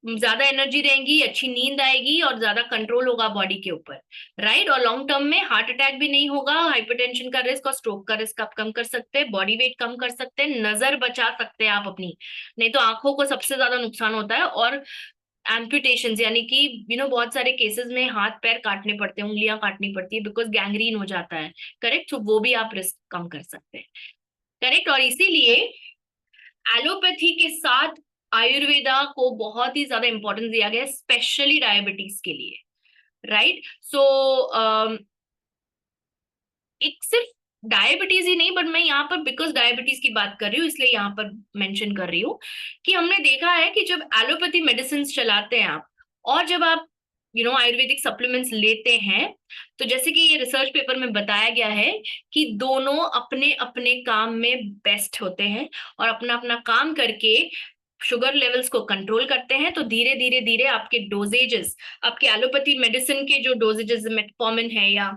ज्यादा एनर्जी रहेगी, अच्छी नींद आएगी, और ज्यादा कंट्रोल होगा बॉडी के ऊपर, राइट। और लॉन्ग टर्म में हार्ट अटैक भी नहीं होगा, हाइपरटेंशन का रिस्क और स्ट्रोक का रिस्क आप कम कर सकते हैं, बॉडी वेट कम कर सकते हैं, नजर बचा सकते हैं आप अपनी, नहीं तो आंखों को सबसे ज्यादा नुकसान होता है। और एम्पुटेशन यानी कि बहुत सारे केसेस में हाथ पैर काटने पड़ते हैं, उंगलियां काटनी पड़ती है, बिकॉज गैंग्रीन हो जाता है, करेक्ट। तो वो भी आप रिस्क कम कर सकते हैं, करेक्ट। और इसीलिए एलोपैथी के साथ आयुर्वेदा को बहुत ही ज्यादा इंपॉर्टेंस दिया गया है, स्पेशली डायबिटीज के लिए, राइट। सो एक सिर्फ डायबिटीज ही नहीं, बट मैं यहाँ पर बिकॉज डायबिटीज की बात कर रही हूँ इसलिए यहाँ पर मेंशन कर रही हूँ कि हमने देखा है कि जब एलोपैथी मेडिसिन चलाते हैं आप, और जब आप आयुर्वेदिक सप्लीमेंट्स लेते हैं, तो जैसे कि ये रिसर्च पेपर में बताया गया है कि दोनों अपने अपने काम में बेस्ट होते हैं, और अपना अपना काम करके शुगर लेवल्स को कंट्रोल करते हैं। तो धीरे धीरे धीरे आपके डोजेजेस, आपके एलोपैथी मेडिसिन के जो डोजेजेस मेटफॉर्मिन है या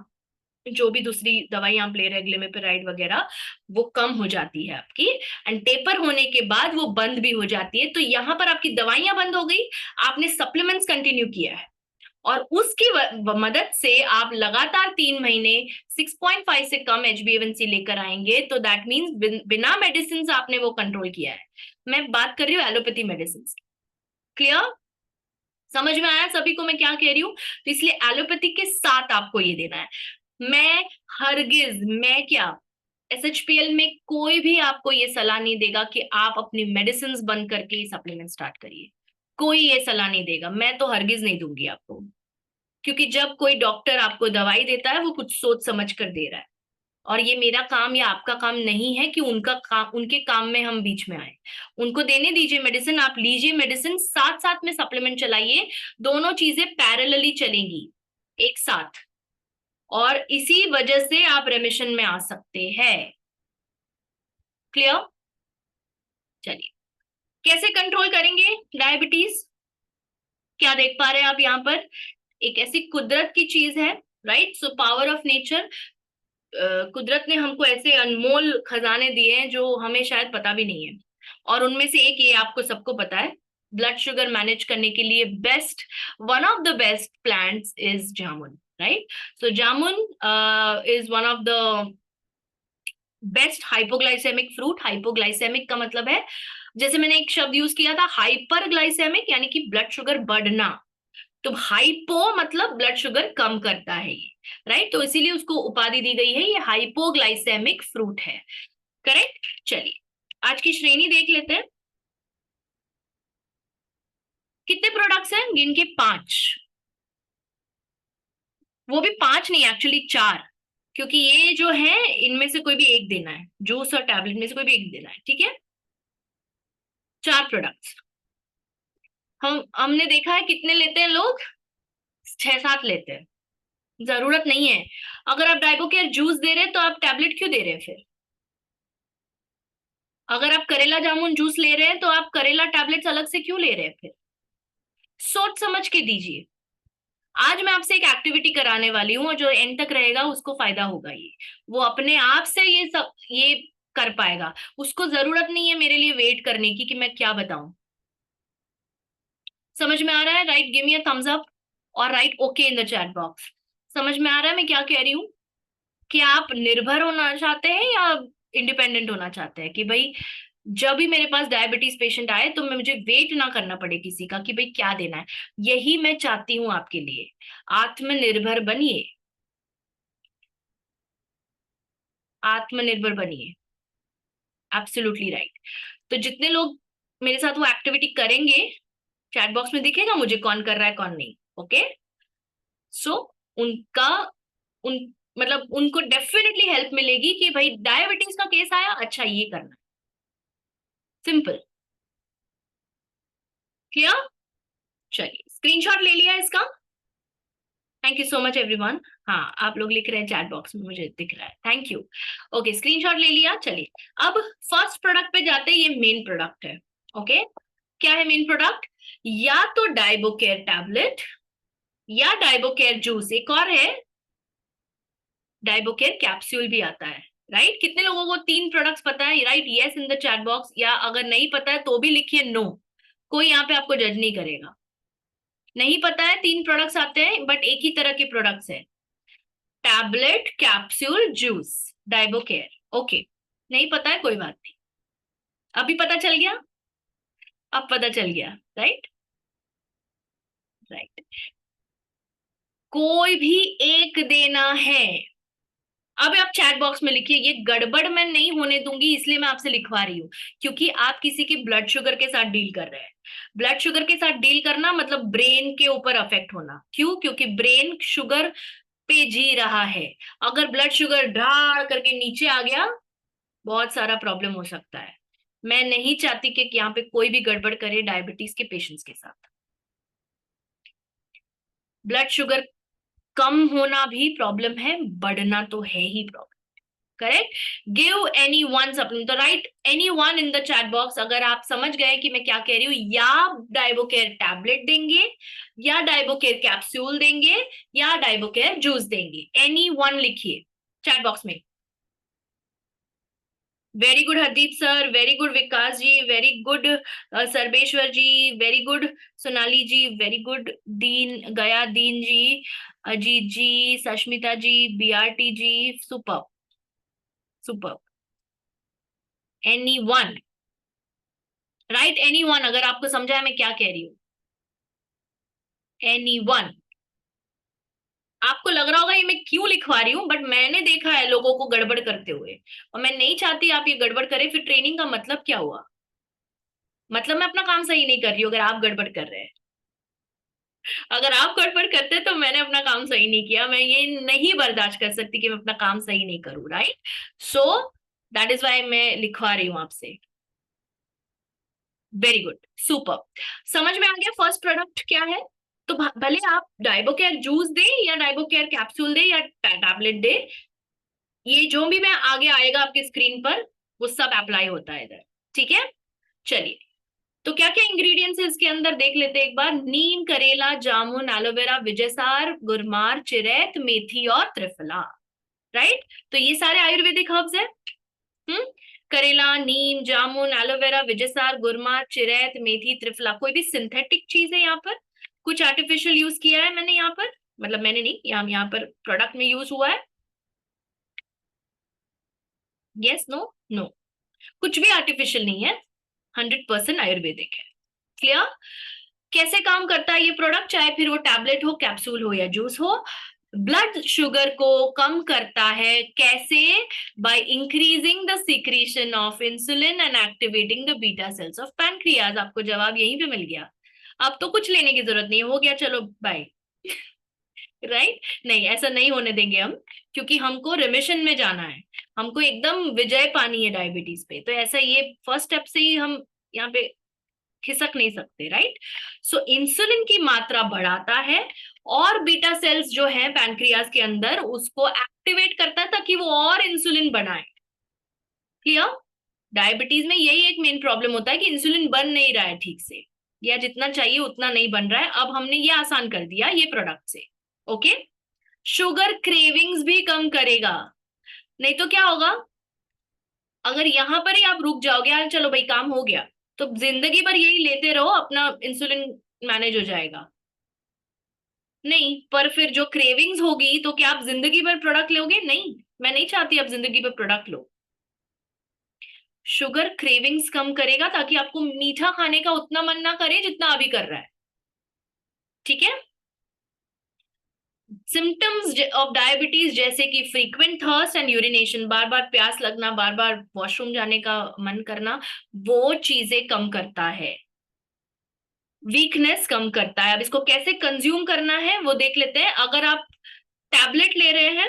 जो भी दूसरी दवाई आप ले रहे हैं, ग्लिमेपिराइड वगैरह, वो कम हो जाती है आपकी, एंड टेपर होने के बाद वो बंद भी हो जाती है। तो यहाँ पर आपकी दवाइयां बंद हो गई, आपने सप्लीमेंट्स कंटिन्यू किया है, और उसकी मदद से आप लगातार 3 महीने 6.5 से कम HbA1c लेकर आएंगे, तो दैट मीन्स बिना मेडिसिन आपने वो कंट्रोल किया है। मैं बात कर रही हूँ एलोपैथी मेडिसिन। क्लियर? समझ में आया सभी को मैं क्या कह रही हूँ? तो इसलिए एलोपैथी के साथ आपको ये देना है। मैं हरगिज, मैं क्या, SHPL में कोई भी आपको ये सलाह नहीं देगा कि आप अपनी मेडिसिन बंद करके ही सप्लीमेंट स्टार्ट करिए, कोई ये सलाह नहीं देगा, मैं तो हरगिज नहीं दूंगी आपको। क्योंकि जब कोई डॉक्टर आपको दवाई देता है वो कुछ सोच समझ कर दे रहा है, और ये मेरा काम या आपका काम नहीं है कि उनका काम, उनके काम में हम बीच में आए। उनको देने दीजिए मेडिसिन, आप लीजिए मेडिसिन, साथ साथ में सप्लीमेंट चलाइए, दोनों चीजें पैरेलली चलेंगी एक साथ, और इसी वजह से आप रेमिशन में आ सकते हैं। क्लियर? चलिए, कैसे कंट्रोल करेंगे डायबिटीज? क्या देख पा रहे हैं आप यहाँ पर? एक ऐसी कुदरत की चीज है, right? So power of nature, कुदरत ने हमको ऐसे अनमोल खजाने दिए हैं जो हमें शायद पता भी नहीं है, और उनमें से एक ये आपको सबको पता है, ब्लड शुगर मैनेज करने के लिए best, one of the best plants is jamun, right? So jamun is one of the best hypoglycaemic fruit. Hypoglycaemic का मतलब है, जैसे मैंने एक शब्द यूज किया था हाइपरग्लाइसेमिक, यानी कि ब्लड शुगर बढ़ना। तो हाइपो मतलब ब्लड शुगर कम करता है ये, राइट? तो इसीलिए उसको उपाधि दी गई है, ये हाइपोग्लाइसेमिक फ्रूट है। करेक्ट? चलिए, आज की श्रेणी देख लेते हैं। कितने प्रोडक्ट्स हैं? गिन के 5। वो भी 5 नहीं, एक्चुअली 4, क्योंकि ये जो है इनमें से कोई भी एक देना है, जूस और टैबलेट में से कोई भी एक देना है, ठीक है? 4 प्रोडक्ट्स। हमने देखा है कितने लेते हैं लोग, 6-7 लेते हैं। जरूरत नहीं है। अगर आप डाइबोकेयर जूस दे रहे हैं तो आप टैबलेट क्यों दे रहे हैं फिर? अगर आप करेला जामुन जूस ले रहे हैं तो आप करेला टैबलेट्स अलग से क्यों ले रहे हैं फिर? सोच समझ के दीजिए। आज मैं आपसे एक एक्टिविटी कराने वाली हूँ, और जो एंड तक रहेगा उसको फायदा होगा। ये वो अपने आप से ये सब ये कर पाएगा, उसको जरूरत नहीं है मेरे लिए वेट करने की कि मैं क्या बताऊं। समझ में आ रहा है? Right, give me a thumbs up और right okay in the chat box. समझ में आ रहा है मैं क्या कह रही हूँ? कि आप निर्भर होना चाहते हैं या इंडिपेंडेंट होना चाहते हैं, कि भाई जब भी मेरे पास डायबिटीज पेशेंट आए तो मैं, मुझे वेट ना करना पड़े किसी का कि भाई क्या देना है। यही मैं चाहती हूँ आपके लिए। आत्मनिर्भर बनिए, आत्मनिर्भर बनिए। Absolutely right. तो जितने लोग मेरे साथ वो एक्टिविटी करेंगे, चैट बॉक्स में दिखेगा मुझे कौन कर रहा है कौन नहीं। ओके? सो उनका, उन मतलब उनको डेफिनेटली हेल्प मिलेगी कि भाई डायबिटीज का केस आया, अच्छा ये करना। सिंपल। क्लियर? चलिए, स्क्रीनशॉट ले लिया इसका? Thank you so much everyone. हाँ, आप लोग लिख रहे हैं चैट बॉक्स में, मुझे दिख रहा है, थैंक यू। ओके, स्क्रीनशॉट ले लिया। चलिए, अब फर्स्ट प्रोडक्ट पे जाते हैं। ये मेन प्रोडक्ट है। ओके, क्या है मेन प्रोडक्ट? या तो डाइबोकेयर टैबलेट या डाइबोकेयर जूस, एक और है डाइबोकेयर कैप्सूल भी आता है, राइट? कितने लोगों को 3 प्रोडक्ट्स पता है? Right, yes in the chat box, या अगर नहीं पता है तो भी लिखिए नो। कोई यहाँ पे आपको जज नहीं करेगा। नहीं पता है, 3 प्रोडक्ट्स आते हैं बट एक ही तरह के प्रोडक्ट्स है, टैबलेट, कैप्सूल, जूस, डाइबोकेयर। ओके, नहीं पता है कोई बात नहीं, अभी पता चल गया। अब पता चल गया, राइट? राइट, कोई भी एक देना है। अब आप चैट बॉक्स में लिखिए, ये गड़बड़ मैं नहीं होने दूंगी, इसलिए मैं आपसे लिखवा रही हूँ, क्योंकि आप किसी की ब्लड शुगर के साथ डील कर रहे हैं। ब्लड शुगर के साथ डील करना मतलब ब्रेन के ऊपर अफेक्ट होना। क्यों? क्योंकि ब्रेन शुगर पे जी रहा है। अगर ब्लड शुगर ढार करके नीचे आ गया, बहुत सारा प्रॉब्लम हो सकता है। मैं नहीं चाहती कि यहाँ पे कोई भी गड़बड़ करे डायबिटीज के पेशेंट्स के साथ। ब्लड शुगर कम होना भी प्रॉब्लम है, बढ़ना तो है ही problem. Correct? Give any one supplement, तो write any one in the chat box अगर आप समझ गए कि मैं क्या कह रही हूँ। या डाइबोकेयर टैबलेट देंगे, या डाइबोकेयर कैप्सूल देंगे, या डाइबोकेयर जूस देंगे, एनी वन लिखिए चैट बॉक्स में। Very good Hardeep sir, very good Vikas ji, very good Sarveshwar ji, very good Sonali ji, very good Deen गया Deen ji, Ajit ji, Sashmita ji, BRT ji, super super. Any one, right? Any one, अगर आपको समझा है मैं क्या कह रही हूँ। Any one. आपको लग रहा होगा ये मैं क्यों लिखवा रही हूँ, बट मैंने देखा है लोगों को गड़बड़ करते हुए, और मैं नहीं चाहती आप ये गड़बड़ करें। फिर ट्रेनिंग का मतलब क्या हुआ? मतलब मैं अपना काम सही नहीं कर रही हूँ अगर आप गड़बड़ कर रहे हैं। अगर आप गड़बड़ करते तो मैंने अपना काम सही नहीं किया, मैं ये नहीं बर्दाश्त कर सकती कि मैं अपना काम सही नहीं करूँ, right? So that is why मैं लिखवा रही हूँ आपसे। Very good, super. समझ में आ गया फर्स्ट प्रोडक्ट क्या है? तो भले आप डाइबोकेयर जूस दे या डाइबोकेयर कैप्सूल दे या टैबलेट दे, ये जो भी मैं आगे आएगा आपके स्क्रीन पर वो सब अप्लाई होता है इधर, ठीक है? चलिए, तो क्या क्या इंग्रेडिएंट्स है इसके अंदर देख लेते हैं एक बार। नीम, करेला, जामुन, एलोवेरा, विजयसार, गुरमार, चिरैत, मेथी और त्रिफला, राइट? तो ये सारे आयुर्वेदिक हर्ब्स है। हम्म। करेला, नीम, जामुन, एलोवेरा, विजयसार, गुरमार, चिरैत, मेथी, त्रिफला। कोई भी सिंथेटिक चीज है यहाँ पर? कुछ आर्टिफिशियल यूज किया है मैंने यहाँ पर? मतलब मैंने नहीं, यहाँ पर प्रोडक्ट में यूज हुआ है। Yes, no? नो, कुछ भी आर्टिफिशियल नहीं है, 100% आयुर्वेदिक है। क्लियर? कैसे काम करता है ये प्रोडक्ट, चाहे फिर वो टैबलेट हो, कैप्सूल हो या जूस हो? ब्लड शुगर को कम करता है। कैसे? By increasing the secretion of insulin and activating the beta cells of pancreas. आपको जवाब यहीं पे मिल गया। अब तो कुछ लेने की जरूरत नहीं, हो गया, चलो बाय। राइट? नहीं, ऐसा नहीं होने देंगे हम, क्योंकि हमको रिमिशन में जाना है, हमको एकदम विजय पानी है डायबिटीज पे। तो ऐसा ये फर्स्ट स्टेप से ही हम यहाँ पे खिसक नहीं सकते, राइट? सो इंसुलिन की मात्रा बढ़ाता है और बीटा सेल्स जो है पैनक्रियाज के अंदर उसको एक्टिवेट करता है ताकि वो और इंसुलिन बनाए। क्लियर? डायबिटीज में यही एक मेन प्रॉब्लम होता है कि इंसुलिन बन नहीं रहा है ठीक से, या जितना चाहिए उतना नहीं बन रहा है। अब हमने ये आसान कर दिया ये प्रोडक्ट से। ओके? शुगर क्रेविंग्स भी कम करेगा। नहीं तो क्या होगा, अगर यहां पर ही आप रुक जाओगे, यार चलो भाई काम हो गया, तो जिंदगी भर यही लेते रहो, अपना इंसुलिन मैनेज हो जाएगा। नहीं, पर फिर जो क्रेविंग्स होगी तो क्या आप जिंदगी भर प्रोडक्ट लोगे? नहीं, मैं नहीं चाहती आप जिंदगी भर प्रोडक्ट लो। शुगर क्रेविंग्स कम करेगा ताकि आपको मीठा खाने का उतना मन ना करे जितना अभी कर रहा है, ठीक है? सिम्टम्स ऑफ डायबिटीज जैसे कि फ्रीक्वेंट थर्स्ट एंड यूरिनेशन, बार बार प्यास लगना, बार बार वॉशरूम जाने का मन करना, वो चीजें कम करता है। वीकनेस कम करता है। अब इसको कैसे कंज्यूम करना है वो देख लेते हैं। टैबलेट ले रहे हैं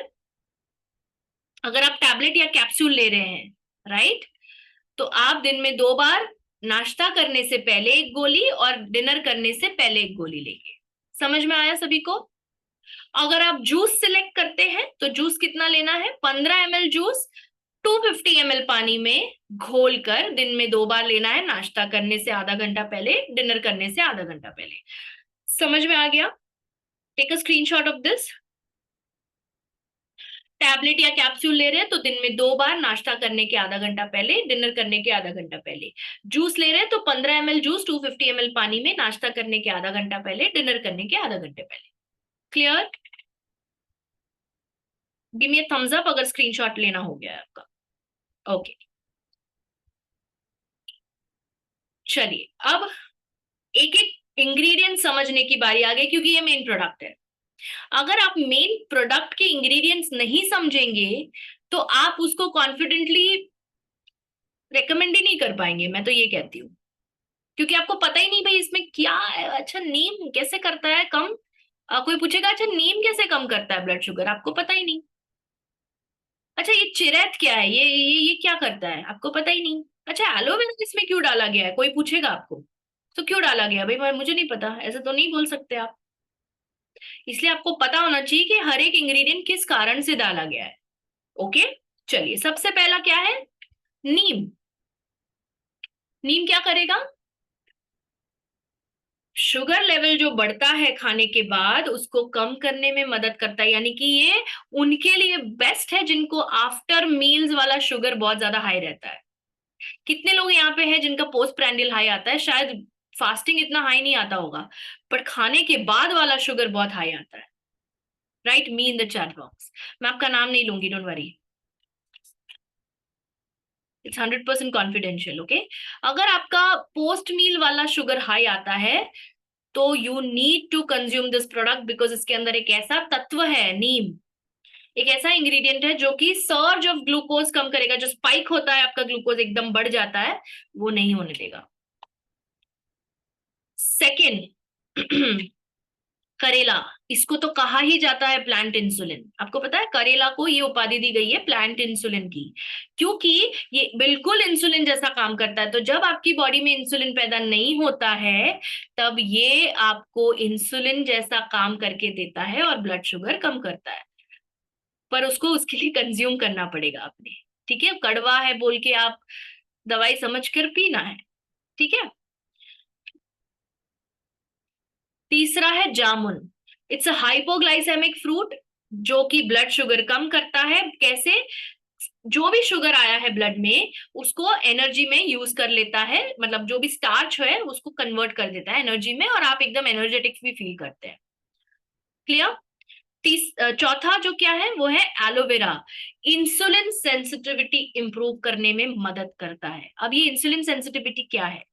अगर आप टैबलेट या कैप्सूल ले रहे हैं, राइट, तो आप दिन में 2 बार, नाश्ता करने से पहले एक गोली और डिनर करने से पहले एक गोली लेंगे। समझ में आया सभी को? अगर आप जूस सिलेक्ट करते हैं तो जूस कितना लेना है? 15 ml जूस 250 ml पानी में घोल कर दिन में 2 बार लेना है, नाश्ता करने से आधा घंटा पहले, डिनर करने से आधा घंटा पहले। समझ में आ गया? Take a screenshot of this. Tablet या कैप्सूल ले रहे हैं तो दिन में 2 बार, नाश्ता करने के आधा घंटा पहले, डिनर करने के आधा घंटा पहले। जूस ले रहे हैं तो 15 ml जूस 250 ml पानी में, नाश्ता करने के आधा घंटा पहले, डिनर करने के आधा घंटे पहले। Clear? Give me a thumbs up अगर स्क्रीनशॉट लेना हो गया है आपका। ओके, चलिए अब एक एक इंग्रेडिएंट समझने की बारी आ गई, क्योंकि ये मेन प्रोडक्ट है। अगर आप मेन प्रोडक्ट के इंग्रेडिएंट्स नहीं समझेंगे तो आप उसको कॉन्फिडेंटली रेकमेंड ही नहीं कर पाएंगे, मैं तो ये कहती हूँ। क्योंकि आपको पता ही नहीं भाई इसमें क्या है। अच्छा, नीम कैसे करता है कम? कोई पूछेगा अच्छा नीम कैसे कम करता है ब्लड शुगर, आपको पता ही नहीं। अच्छा, ये चिरैत क्या है, ये क्या करता है, आपको पता ही नहीं। अच्छा, एलोवेरा इसमें क्यों डाला गया है, कोई पूछेगा आपको, तो क्यों डाला गया भाई? मुझे नहीं पता, ऐसा तो नहीं बोल सकते आप। इसलिए आपको पता होना चाहिए कि हर एक इंग्रेडिएंट किस कारण से डाला गया है। ओके, चलिए सबसे पहला क्या है? नीम। नीम क्या करेगा? शुगर लेवल जो बढ़ता है खाने के बाद उसको कम करने में मदद करता है। यानी कि ये उनके लिए बेस्ट है जिनको आफ्टर मील्स वाला शुगर बहुत ज्यादा हाई रहता है। कितने लोग यहाँ पे हैं जिनका पोस्ट प्रैंडियल हाई आता है? शायद फास्टिंग इतना हाई नहीं आता होगा, पर खाने के बाद वाला शुगर बहुत हाई आता है। Right? Me in the chat box. मैं आपका नाम नहीं लूंगी, don't worry, it's 100% confidential. Okay? अगर आपका पोस्ट मील वाला शुगर हाई आता है तो you need to consume this product, because इसके अंदर एक ऐसा तत्व है, नीम एक ऐसा इंग्रेडिएंट है जो कि सर्ज ऑफ ग्लूकोज कम करेगा। जो स्पाइक होता है आपका, ग्लूकोज एकदम बढ़ जाता है, वो नहीं होने देगा। सेकेंड, करेला, इसको तो कहा ही जाता है प्लांट इंसुलिन। आपको पता है करेला को ये उपाधि दी गई है प्लांट इंसुलिन की, क्योंकि ये बिल्कुल इंसुलिन जैसा काम करता है। तो जब आपकी बॉडी में इंसुलिन पैदा नहीं होता है, तब ये आपको इंसुलिन जैसा काम करके देता है और ब्लड शुगर कम करता है। पर उसको उसके लिए कंज्यूम करना पड़ेगा आपने। ठीक है, कड़वा है बोल के आप दवाई समझ कर पीना है। ठीक है। तीसरा है जामुन। इट्स अ हाइपोग्लाइसेमिक फ्रूट, जो कि ब्लड शुगर कम करता है। कैसे? जो भी शुगर आया है ब्लड में, उसको एनर्जी में यूज कर लेता है, मतलब जो भी स्टार्च है उसको कन्वर्ट कर देता है एनर्जी में, और आप एकदम एनर्जेटिक भी फील करते हैं। क्लियर? चौथा जो क्या है वो है एलोवेरा। इंसुलिन सेंसिटिविटी इंप्रूव करने में मदद करता है। अब ये इंसुलिन सेंसिटिविटी क्या है?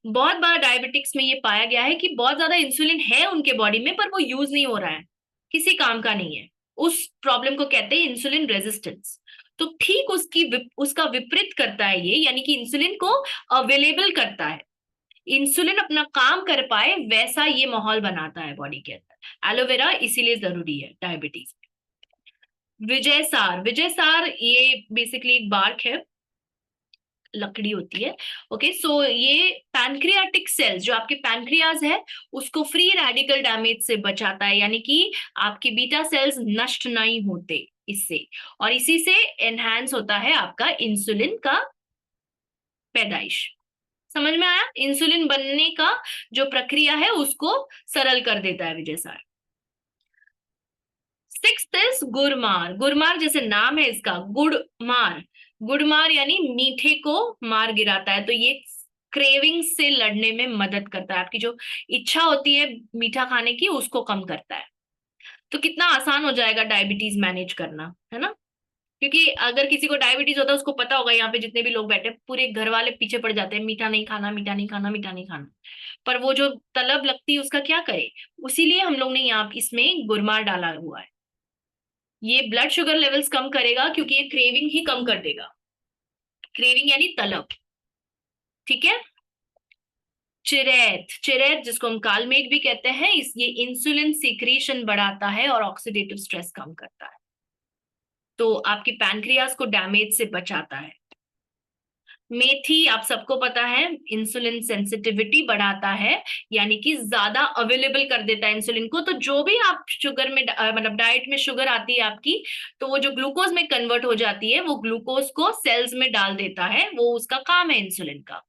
बहुत बार डायबिटिक्स में ये पाया गया है कि बहुत ज्यादा इंसुलिन है उनके बॉडी में, पर वो यूज नहीं हो रहा है, किसी काम का नहीं है। उस प्रॉब्लम को कहते हैं इंसुलिन रेजिस्टेंस। तो ठीक उसका विपरीत करता है ये, यानी कि इंसुलिन को अवेलेबल करता है, इंसुलिन अपना काम कर पाए वैसा ये माहौल बनाता है बॉडी के अंदर। एलोवेरा इसीलिए जरूरी है डायबिटीज में। विजय सार, विजय सार ये बेसिकली एक बार्क है, लकड़ी होती है। ओके, सो ये पैनक्रियाटिक सेल्स, जो आपके पैनक्रियाज है, उसको फ्री रेडिकल डैमेज से बचाता है, यानी कि आपकी बीटा सेल्स नष्ट नहीं होते इससे, और इसी से एनहांस होता है आपका इंसुलिन का पैदाइश। समझ में आया? इंसुलिन बनने का जो प्रक्रिया है उसको सरल कर देता है विजय सार। Sixth is गुरमार। गुरमार जैसे नाम है इसका, गुड़मार। गुड़मार यानी मीठे को मार गिराता है। तो ये क्रेविंग से लड़ने में मदद करता है, आपकी जो इच्छा होती है मीठा खाने की उसको कम करता है। तो कितना आसान हो जाएगा डायबिटीज मैनेज करना, है ना? क्योंकि अगर किसी को डायबिटीज होता है उसको पता होगा, यहाँ पे जितने भी लोग बैठे पूरे घर वाले पीछे पड़ जाते हैं, मीठा नहीं खाना, मीठा नहीं खाना, मीठा नहीं खाना। पर वो जो तलब लगती है उसका क्या करे? इसीलिए हम लोग ने यहाँ इसमें गुरमार डाला हुआ है। ये ब्लड शुगर लेवल्स कम करेगा, क्योंकि ये क्रेविंग ही कम कर देगा। क्रेविंग यानी तलब। ठीक है। चिरैत, चिरैत जिसको हम कालमेघ भी कहते हैं, इस ये इंसुलिन सीक्रेशन बढ़ाता है और ऑक्सीडेटिव स्ट्रेस कम करता है, तो आपकी पैनक्रियास को डैमेज से बचाता है। मेथी आप सबको पता है इंसुलिन सेंसिटिविटी बढ़ाता है, यानी कि ज्यादा अवेलेबल कर देता है इंसुलिन को। तो जो भी आप शुगर में मतलब डाइट में शुगर आती है आपकी, तो वो जो ग्लूकोज में कन्वर्ट हो जाती है, वो ग्लूकोज को सेल्स में डाल देता है, वो उसका काम है इंसुलिन का।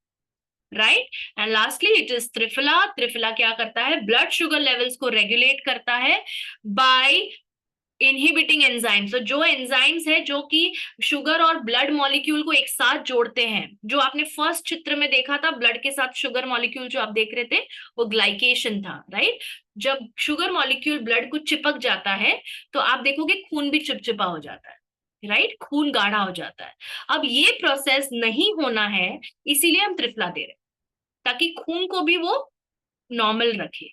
Right? And lastly it is triphala. Triphala क्या करता है? ब्लड शुगर लेवल्स को रेगुलेट करता है बाय इनहिबिटिंग एंजाइम्स। तो जो एंजाइम्स है जो कि शुगर और ब्लड मॉलिक्यूल को एक साथ जोड़ते हैं, जो आपने फर्स्ट चित्र में देखा था ब्लड के साथ शुगर मॉलिक्यूल जो आप देख रहे थे, वो ग्लाइकेशन था। राइट? जब शुगर मॉलिक्यूल ब्लड को चिपक जाता है, तो आप देखोगे खून भी चिपचिपा हो जाता है। राइट? खून गाढ़ा हो जाता है। अब ये प्रोसेस नहीं होना है, इसीलिए हम त्रिफला दे रहे हैं, ताकि खून को भी वो नॉर्मल रखे।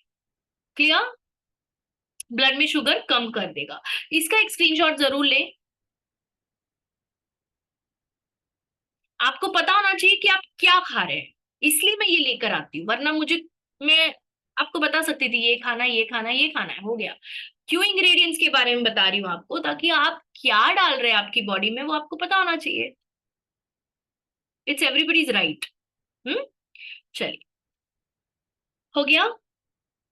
क्लियर? ब्लड में शुगर कम कर देगा। इसका एक स्क्रीनशॉट जरूर लें। आपको पता होना चाहिए कि आप क्या खा रहे हैं, इसलिए मैं ये लेकर आती हूँ, वरना मैं आपको बता सकती थी ये खाना है, ये खाना है, ये खाना है, हो गया। क्यों इंग्रेडिएंट्स के बारे में बता रही हूँ आपको, ताकि आप क्या डाल रहे हैं आपकी बॉडी में वो आपको पता होना चाहिए। It's everybody's right. हम्म। चलिए, हो गया।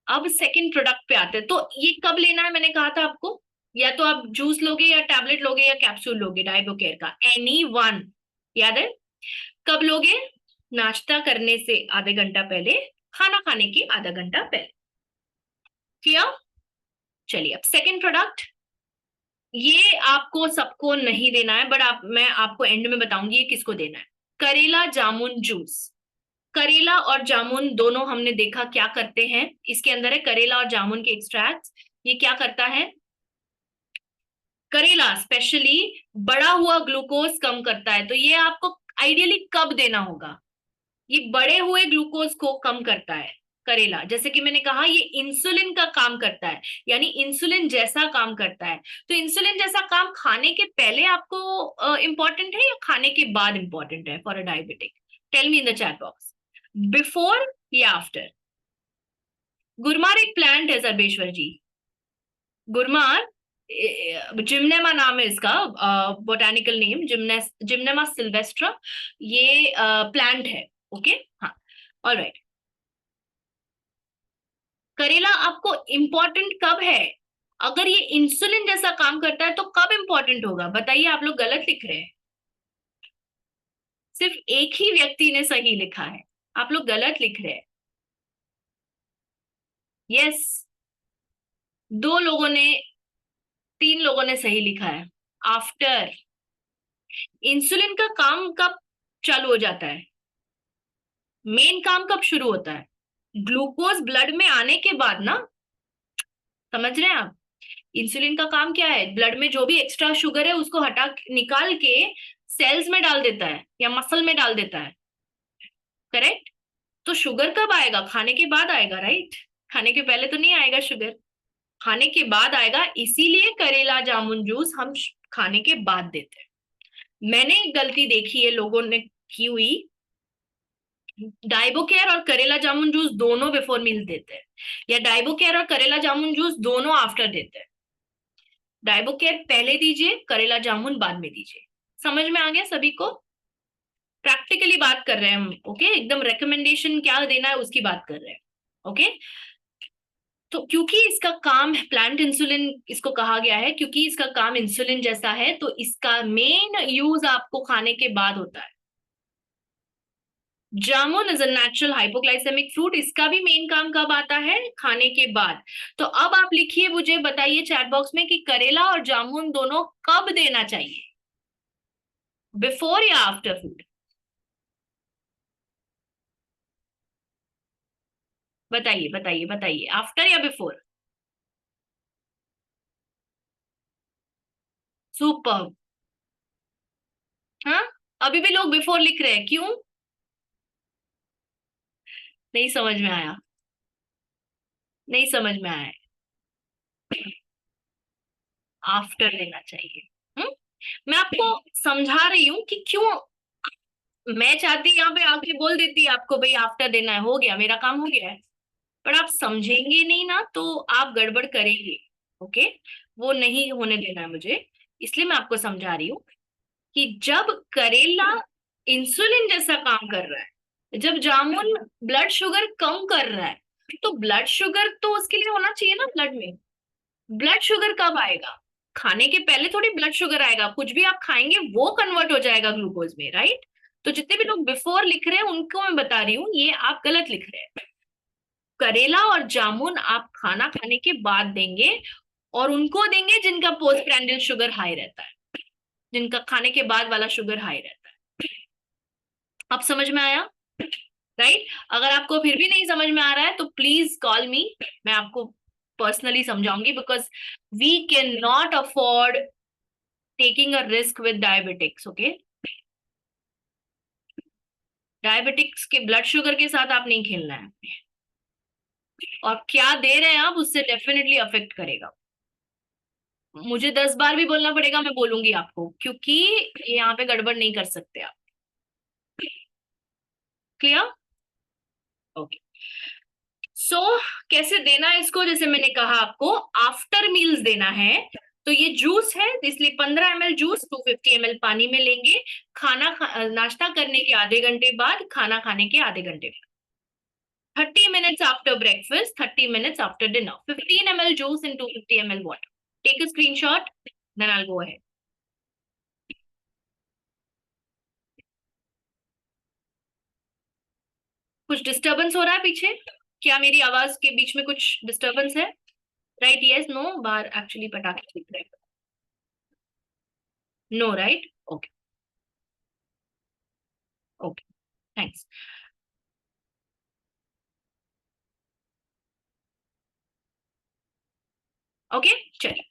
अब सेकंड प्रोडक्ट पे आते हैं। तो ये कब लेना है मैंने कहा था आपको? या तो आप जूस लोगे, या टैबलेट लोगे, या कैप्सूल लोगे डाइबोकेयर का, एनी वन। याद है? कब लोगे? नाश्ता करने से आधे घंटा पहले, खाना खाने के आधा घंटा पहले। किया? चलिए, अब सेकंड प्रोडक्ट। ये आपको सबको नहीं देना है, बट मैं आपको एंड में बताऊंगी ये किसको देना है। करेला जामुन जूस। करेला और जामुन दोनों हमने देखा क्या करते हैं। इसके अंदर है करेला और जामुन के एक्सट्रैक्ट। ये क्या करता है? करेला स्पेशली बढ़ा हुआ ग्लूकोज कम करता है। तो ये आपको आइडियली कब देना होगा? ये बढ़े हुए ग्लूकोज को कम करता है करेला। जैसे कि मैंने कहा ये इंसुलिन का काम करता है, यानी इंसुलिन जैसा काम करता है। तो इंसुलिन जैसा काम खाने के पहले आपको इंपॉर्टेंट है, या खाने के बाद इंपॉर्टेंट है for a diabetic? Tell me in the chat box, before या आफ्टर? गुरमार एक प्लांट है सर्वेश्वर जी। गुरमार जिम्नेमा नाम है इसका, बोटानिकल नेम जिम्नेमा सिल्वेस्ट्रा। ये प्लांट है। ओके। हाँ। ऑलराइट। करेला आपको इम्पोर्टेंट कब है? अगर ये इंसुलिन जैसा काम करता है तो कब इम्पोर्टेंट होगा बताइए? आप लोग गलत लिख रहे हैं। सिर्फ एक ही व्यक्ति ने सही लिखा है, आप लोग गलत लिख रहे हैं। यस। दो लोगों ने, तीन लोगों ने सही लिखा है। आफ्टर। इंसुलिन का काम कब चालू हो जाता है? मेन काम कब शुरू होता है? ग्लूकोज ब्लड में आने के बाद ना। समझ रहे हैं आप? इंसुलिन का काम क्या है? ब्लड में जो भी एक्स्ट्रा शुगर है उसको हटा निकाल के सेल्स में डाल देता है या मसल में डाल देता है। करेक्ट। तो शुगर कब आएगा? खाने के बाद आएगा, राइट? खाने के पहले तो नहीं आएगा शुगर, खाने के बाद आएगा। इसीलिए करेला जामुन जूस हम खाने के बाद देते हैं। मैंने एक गलती देखी है लोगों ने की हुई, डाइबोकेयर और करेला जामुन जूस दोनों बिफोर मील्स देते हैं, या डाइबोकेयर और करेला जामुन जूस दोनों आफ्टर देते हैं। डाइबोकेयर पहले दीजिए, करेला जामुन बाद में दीजिए। समझ में आ गया सभी को? प्रैक्टिकली बात कर रहे हैं हम। ओके। एकदम रिकमेंडेशन क्या देना है उसकी बात कर रहे हैं। ओके। तो क्योंकि इसका काम प्लांट इंसुलिन इसको कहा गया है, क्योंकि इसका काम इंसुलिन जैसा है, तो इसका मेन यूज आपको खाने के बाद होता है। Jamun is a natural hypoglycaemic fruit, इसका भी मेन काम कब आता है? खाने के बाद। तो अब आप लिखिए, मुझे बताइए चैट बॉक्स में कि करेला और जामुन दोनों कब देना चाहिए, बिफोर या आफ्टर फूड? बताइए बताइए बताइए, आफ्टर या बिफोर? सुपर। हाँ। अभी भी लोग बिफोर लिख रहे हैं, क्यों? नहीं समझ में आया। नहीं समझ में आया। आफ्टर लेना चाहिए। हम्म। मैं आपको समझा रही हूँ कि क्यों। मैं चाहती यहाँ पे आके बोल देती आपको भाई आफ्टर देना है, हो गया, मेरा काम हो गया है। पर आप समझेंगे नहीं ना, तो आप गड़बड़ करेंगे। ओके। वो नहीं होने देना है मुझे। इसलिए मैं आपको समझा रही हूँ कि जब करेला इंसुलिन जैसा काम कर रहा है, जब जामुन ब्लड शुगर कम कर रहा है, तो ब्लड शुगर तो उसके लिए होना चाहिए ना ब्लड में। ब्लड शुगर कब आएगा? खाने के पहले थोड़ी ब्लड शुगर आएगा, कुछ भी आप खाएंगे वो कन्वर्ट हो जाएगा ग्लूकोज में, राइट? तो जितने भी लोग बिफोर लिख रहे हैं उनको मैं बता रही हूँ, ये आप गलत लिख रहे हैं। करेला और जामुन आप खाना खाने के बाद देंगे, और उनको देंगे जिनका पोस्ट प्रैंडियल शुगर हाई रहता है, जिनका खाने के बाद वाला शुगर हाई रहता है। अब समझ में आया? राइट। अगर आपको फिर भी नहीं समझ में आ रहा है तो प्लीज कॉल मी, मैं आपको पर्सनली समझाऊंगी, because we can not afford taking a risk with diabetics. Okay. Diabetics के ब्लड शुगर के साथ आप नहीं खेलना है, और क्या दे रहे हैं आप उससे डेफिनेटली अफेक्ट करेगा। मुझे 10 बार भी बोलना पड़ेगा, मैं बोलूंगी आपको, क्योंकि यहाँ पे गड़बड़ नहीं कर सकते आप। क्लियर? ओके। सो कैसे देना है इसको? जैसे मैंने कहा आपको आफ्टर मील्स देना है। तो ये जूस है, इसलिए 15 ml जूस 250 ml पानी में लेंगे। नाश्ता करने के आधे घंटे बाद, खाना खाने के आधे घंटे बाद। 30 minutes after breakfast, 30 minutes after dinner. 15 ml juice in 250 ml water. Take a screenshot, then I'll go ahead. कुछ डिस्टरबेंस हो रहा है पीछे? क्या मेरी आवाज के बीच में कुछ डिस्टरबेंस है? Right, yes, no? बाहर एक्चुअली पटाखे दिख रहे हैं। No, right? Okay. Okay. Thanks. Okay. चलिए,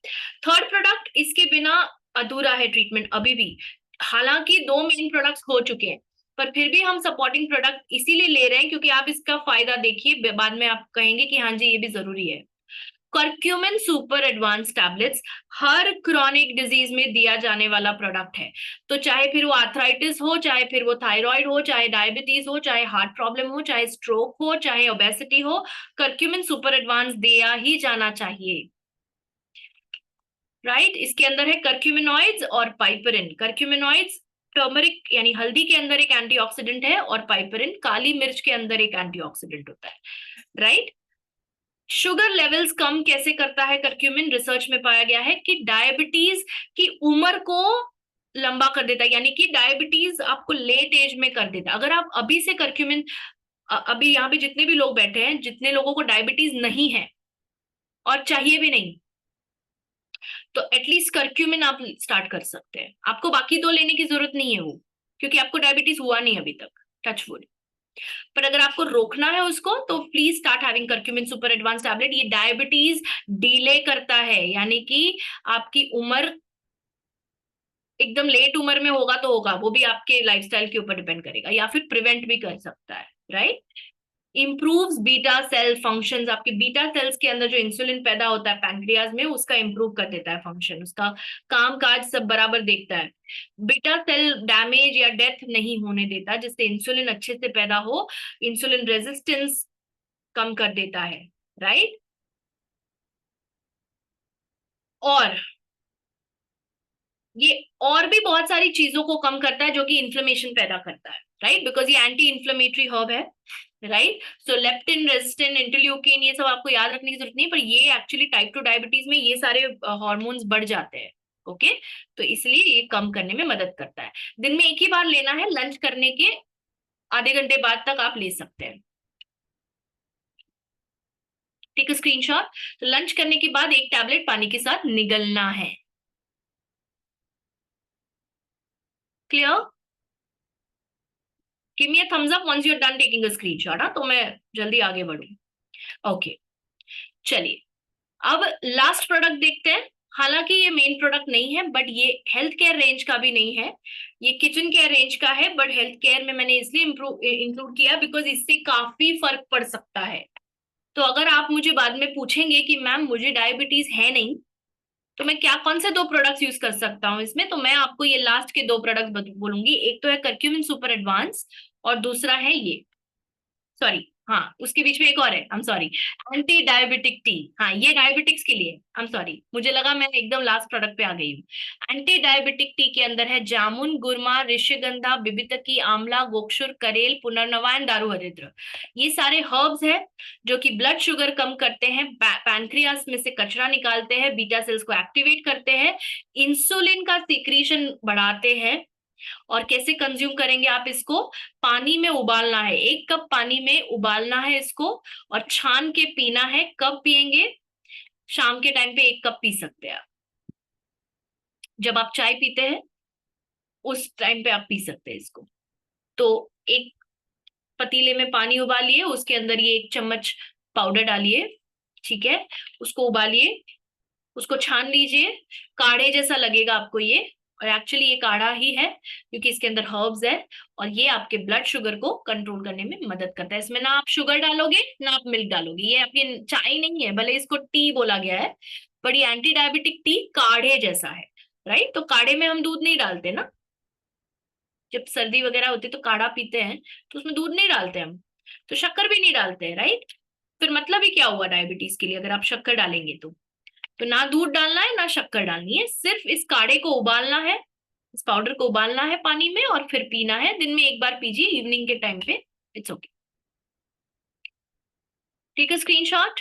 थर्ड प्रोडक्ट इसके बिना अधूरा है ट्रीटमेंट अभी भी। हालांकि दो मेन प्रोडक्ट्स हो चुके हैं, पर फिर भी हम सपोर्टिंग प्रोडक्ट इसीलिए ले रहे हैं क्योंकि आप इसका फायदा देखिए, बाद में आप कहेंगे कि हाँ जी ये भी जरूरी है। कर्क्यूमिन सुपर एडवांस टैबलेट्स हर क्रॉनिक डिजीज में दिया जाने वाला प्रोडक्ट है। तो चाहे फिर वो आर्थराइटिस हो, चाहे फिर वो थायराइड हो, चाहे डायबिटीज हो, चाहे हार्ट प्रॉब्लम हो, चाहे स्ट्रोक हो, चाहे ओबेसिटी हो, कर्क्यूमिन सुपर एडवांस दिया ही जाना चाहिए। राइट, इसके अंदर है कर्क्यूमिनॉइड्स और पाइपरिन। कर्क्यूमिनॉइड्स टर्मरिक यानी हल्दी के अंदर एक एंटीऑक्सीडेंट है, और पाइपरिन काली मिर्च के अंदर एक एंटीऑक्सीडेंट होता है। राइट, शुगर लेवल्स कम कैसे करता है कर्क्यूमिन? रिसर्च में पाया गया है कि डायबिटीज की उम्र को लंबा कर देता है, यानी कि डायबिटीज आपको लेट एज में कर देता है। अगर आप अभी से कर्क्यूमिन, अभी यहाँ पे जितने भी लोग बैठे हैं, जितने लोगों को डायबिटीज नहीं है और चाहिए भी नहीं, तो एटलीस्ट कर्क्यूमिन आप स्टार्ट कर सकते हैं। आपको बाकी दो लेने की जरूरत नहीं है वो, क्योंकि आपको डायबिटीज हुआ नहीं अभी तक, टच वुड। पर अगर आपको रोकना है उसको, तो please start having curcumin super advance tablet. ये डायबिटीज डिले करता है, यानी कि आपकी उम्र एकदम लेट उम्र में होगा तो होगा, वो भी आपके लाइफस्टाइल के ऊपर डिपेंड करेगा, या फिर प्रिवेंट भी कर सकता है। Right, improves beta cell functions. आपके बीटा सेल्स के अंदर जो इंसुलिन पैदा होता है पैंक्रियाज में, उसका इंप्रूव कर देता है फंक्शन, उसका काम काज सब बराबर देखता है। बीटा सेल डैमेज या डेथ नहीं होने देता, जिससे इंसुलिन अच्छे से पैदा हो, इंसुलिन रेजिस्टेंस कम कर देता है। राइट, और ये और भी बहुत सारी चीजों को कम करता है जो कि इन्फ्लेमेशन पैदा करता है। राइट, बिकॉज ये एंटी इन्फ्लेमेटरी हर्ब है। राइट, सो लेप्टिन, रेजिस्टेंट, इंटरल्यूकिन, ये सब आपको याद रखने की जरूरत नहीं, पर ये एक्चुअली टाइप 2 डायबिटीज में ये सारे हॉर्मोन्स बढ़ जाते हैं। ओके, तो इसलिए ये कम करने में मदद करता है। दिन में एक ही बार लेना है, लंच करने के आधे घंटे बाद तक आप ले सकते हैं। Take a screenshot. तो लंच करने के बाद एक टैबलेट पानी के साथ निगलना है। Clear? Give me a thumbs up once you are done taking a screenshot, हाँ, तो मैं जल्दी आगे बढ़ूं। ओके, चलिए अब लास्ट प्रोडक्ट देखते हैं। हालांकि ये मेन प्रोडक्ट नहीं है, बट ये हेल्थ केयर रेंज का भी नहीं है, ये किचन केयर रेंज का है, बट हेल्थ केयर में मैंने इसलिए इंक्लूड किया बिकॉज इससे काफी फर्क पड़ सकता है। तो अगर आप मुझे बाद में पूछेंगे कि मैम मुझे डायबिटीज है नहीं, तो मैं क्या कौन से दो प्रोडक्ट्स यूज कर सकता हूँ इसमें, तो मैं आपको ये लास्ट के दो प्रोडक्ट्स बोलूंगी। एक तो है कर्क्यूमिन सुपर एडवांस, और दूसरा है ये, सॉरी, हाँ, उसके बीच में एक और है, I am sorry, anti diabetic T. हाँ, ये डायबिटिक्स के लिए, आई एम सॉरी, मुझे लगा मैं एकदम लास्ट प्रोडक्ट पे आ गई हूँ। एंटी डायबिटिक टी के अंदर है जामुन, गुरमा, ऋषिगंधा, बिबितकी, आंवला, गोक्षुर, करेल, पुनर्नवा एंड दारू हरिद्र। ये सारे हर्ब्स हैं जो कि ब्लड शुगर कम करते हैं, पैनक्रियास में से कचरा निकालते हैं, बीटा सेल्स को एक्टिवेट करते हैं, इंसुलिन का सिक्रीशन बढ़ाते हैं। और कैसे कंज्यूम करेंगे आप इसको? पानी में उबालना है, 1 कप पानी में उबालना है इसको, और छान के पीना है। कब पियेंगे? शाम के टाइम पे 1 कप पी सकते हैं आप। जब आप चाय पीते हैं उस टाइम पे आप पी सकते हैं इसको। तो एक पतीले में पानी उबालिए, उसके अंदर ये 1 चम्मच पाउडर डालिए, ठीक है, उसको उबालिए, उसको छान लीजिए, काढ़े जैसा लगेगा आपको ये, और एक्चुअली ये काढ़ा ही है क्योंकि इसके अंदर हर्ब्स है, और ये आपके ब्लड शुगर को कंट्रोल करने में मदद करता है। इसमें ना आप शुगर डालोगे ना आप मिल्क डालोगे, ये आपकी चाय नहीं है, भले इसको टी बोला गया है, पर ये एंटी डायबिटिक टी काढ़े जैसा है। राइट, तो काढ़े में हम दूध नहीं डालते ना, जब सर्दी वगैरह होती है तो काढ़ा पीते हैं, तो उसमें दूध नहीं डालते हम, तो शक्कर भी नहीं डालते हैं। राइट, फिर मतलब ही क्या हुआ डायबिटीज के लिए अगर आप शक्कर डालेंगे तो ना दूध डालना है ना शक्कर डालनी है, सिर्फ इस काढ़े को उबालना है, इस पाउडर को उबालना है पानी में, और फिर पीना है। दिन में एक बार पीजिए, इवनिंग के टाइम पे, it's okay. Take a screenshot.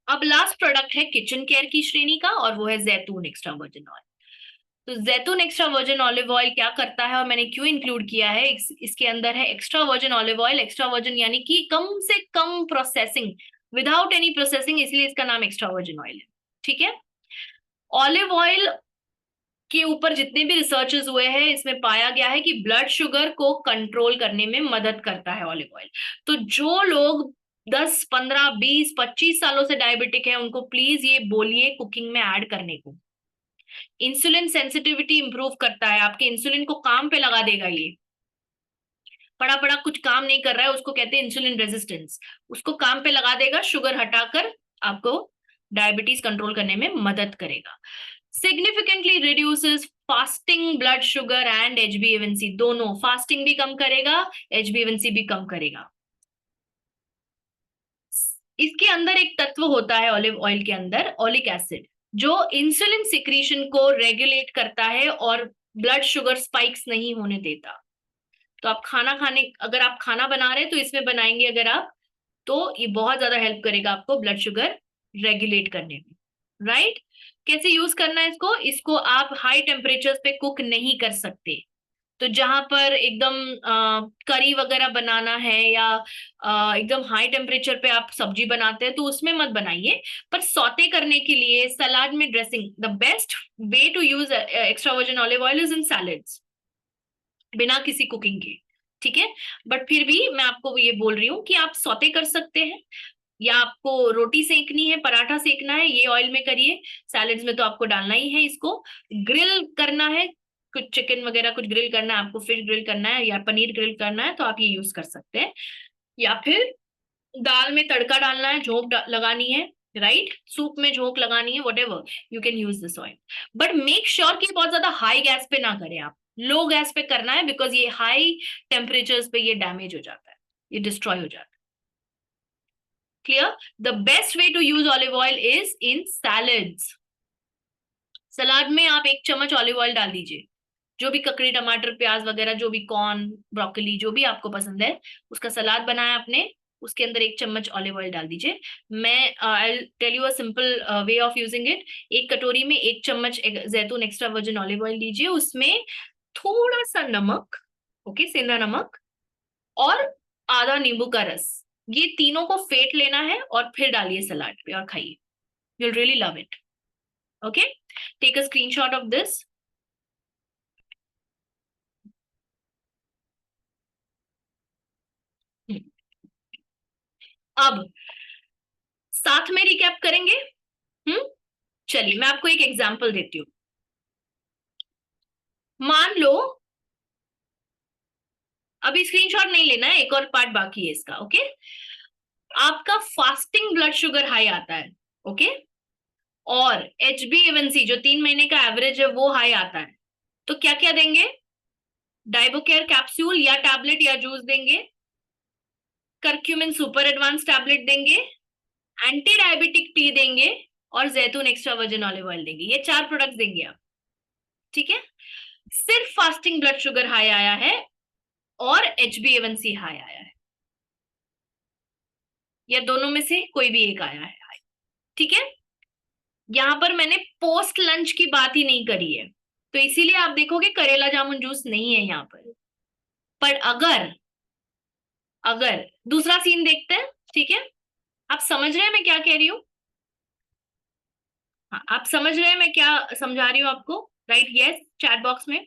अब लास्ट प्रोडक्ट है किचन केयर की श्रेणी का, और वो है जैतून एक्स्ट्रा वर्जिन ऑयल। तो जैतून एक्स्ट्रा वर्जिन ऑलिव ऑयल क्या करता है और मैंने क्यों इंक्लूड किया है? इसके अंदर है extra virgin olive oil. Extra virgin यानी कि कम से कम प्रोसेसिंग, विदाउट एनी प्रोसेसिंग, इसलिए इसका नाम एक्स्ट्रा वर्जिन ऑयल है। ठीक है, ऑलिव ऑयल के ऊपर जितने भी रिसर्चेस हुए हैं, इसमें पाया गया है कि ब्लड शुगर को कंट्रोल करने में मदद करता है ऑलिव ऑयल। तो जो लोग 10, 15, 20, 25 सालों से डायबिटिक है, उनको प्लीज ये बोलिए कुकिंग में ऐड करने को। इंसुलिन सेंसिटिविटी इंप्रूव करता है, आपके इंसुलिन को काम पे लगा देगा ये। पड़ा पड़ा कुछ काम नहीं कर रहा है, उसको कहते हैं इंसुलिन रेजिस्टेंस। उसको काम पे लगा देगा, शुगर हटाकर आपको डायबिटीज कंट्रोल करने में मदद करेगा। Significantly reduces fasting blood sugar and HbA1c, दोनों, फास्टिंग भी कम करेगा, HbA1c भी कम करेगा। इसके अंदर एक तत्व होता है ऑलिव ऑयल के अंदर, ओलिक एसिड, जो इंसुलिन सिक्रीशन को रेगुलेट करता है और ब्लड शुगर स्पाइक्स नहीं होने देता। तो आप अगर आप खाना बना रहे हैं तो इसमें बनाएंगे अगर आप, तो ये बहुत ज्यादा हेल्प करेगा आपको ब्लड शुगर रेगुलेट करने में, राइट। कैसे यूज करना है इसको? इसको आप हाई टेम्परेचर्स पे कुक नहीं कर सकते। तो जहां पर एकदम करी वगैरह बनाना है या एकदम हाई टेम्परेचर पे आप सब्जी बनाते हैं तो उसमें मत बनाइए। पर सौते करने के लिए, सलाद में dressing, the best way to use extra virgin olive oil is in salads, बिना किसी कुकिंग के, ठीक है। बट फिर भी मैं आपको ये बोल रही हूँ कि आप सौते कर सकते हैं, या आपको रोटी सेकनी है, पराठा सेकना है, ये ऑयल में करिए। सैलेड्स में तो आपको डालना ही है इसको। ग्रिल करना है, कुछ चिकन वगैरह कुछ ग्रिल करना है आपको, फिश ग्रिल करना है या पनीर ग्रिल करना है, तो आप ये यूज कर सकते हैं। या फिर दाल में तड़का डालना है, झोंक लगानी है, राइट, सूप में झोंक लगानी है, what ever, you can use this oil. But make sure कि बहुत ज्यादा हाई गैस पे ना करें आप, लो गैस पे करना है, बिकॉज ये हाई टेम्परेचर्स पे ये डैमेज हो जाता है, ये डिस्ट्रॉय हो जाता है। Clear? The best way to use olive oil is in salads. सलाद में आप 1 चम्मच ऑलिव ऑयल डाल दीजिए, जो भी ककड़ी, टमाटर, प्याज वगैरह, जो भी कॉर्न, ब्रोकली, जो भी आपको पसंद है, उसका सलाद बनाया आपने, उसके अंदर 1 चम्मच ऑलिव ऑयल डाल दीजिए। मैं I tell you a simple way of using it. एक कटोरी में 1 चम्मच जैतून एक्स्ट्रा वर्जिन ऑलिव ऑयल लीजिए, उसमें थोड़ा सा नमक, ओके, सेंधा नमक, और आधा नींबू का रस, ये तीनों को फेंट लेना है और फिर डालिए सलाद पे और खाइए। you'll really love it. Okay, take a screenshot of this. अब साथ में रिकैप करेंगे। चलिए मैं आपको एक एग्जांपल देती हूँ। मान लो, अभी स्क्रीनशॉट नहीं लेना है, एक और पार्ट बाकी है इसका, ओके। आपका फास्टिंग ब्लड शुगर हाई आता है, ओके, और HbA1c जो 3 महीने का एवरेज है वो हाई आता है, तो क्या क्या देंगे? डाइबोकेयर कैप्सूल या टैबलेट या जूस देंगे, करक्यूमिन सुपर एडवांस टैबलेट देंगे, एंटी डायबिटिक टी देंगे, और जैतून एक्स्ट्रा वर्जिन ऑलिव ऑयल देंगे। ये 4 प्रोडक्ट्स देंगे आप, ठीक है। सिर्फ फास्टिंग ब्लड शुगर हाई आया है और HbA1c हाई आया है, या दोनों में से कोई भी एक आया है, ठीक है। यहां पर मैंने पोस्ट लंच की बात ही नहीं करी है, तो इसीलिए आप देखोगे करेला जामुन जूस नहीं है यहाँ पर अगर अगर दूसरा सीन देखते हैं, ठीक है। आप समझ रहे हैं मैं क्या कह रही हूँ? हाँ, आप समझ रहे हैं मैं क्या समझा रही हूँ आपको? राइट, यस, चैट बॉक्स में।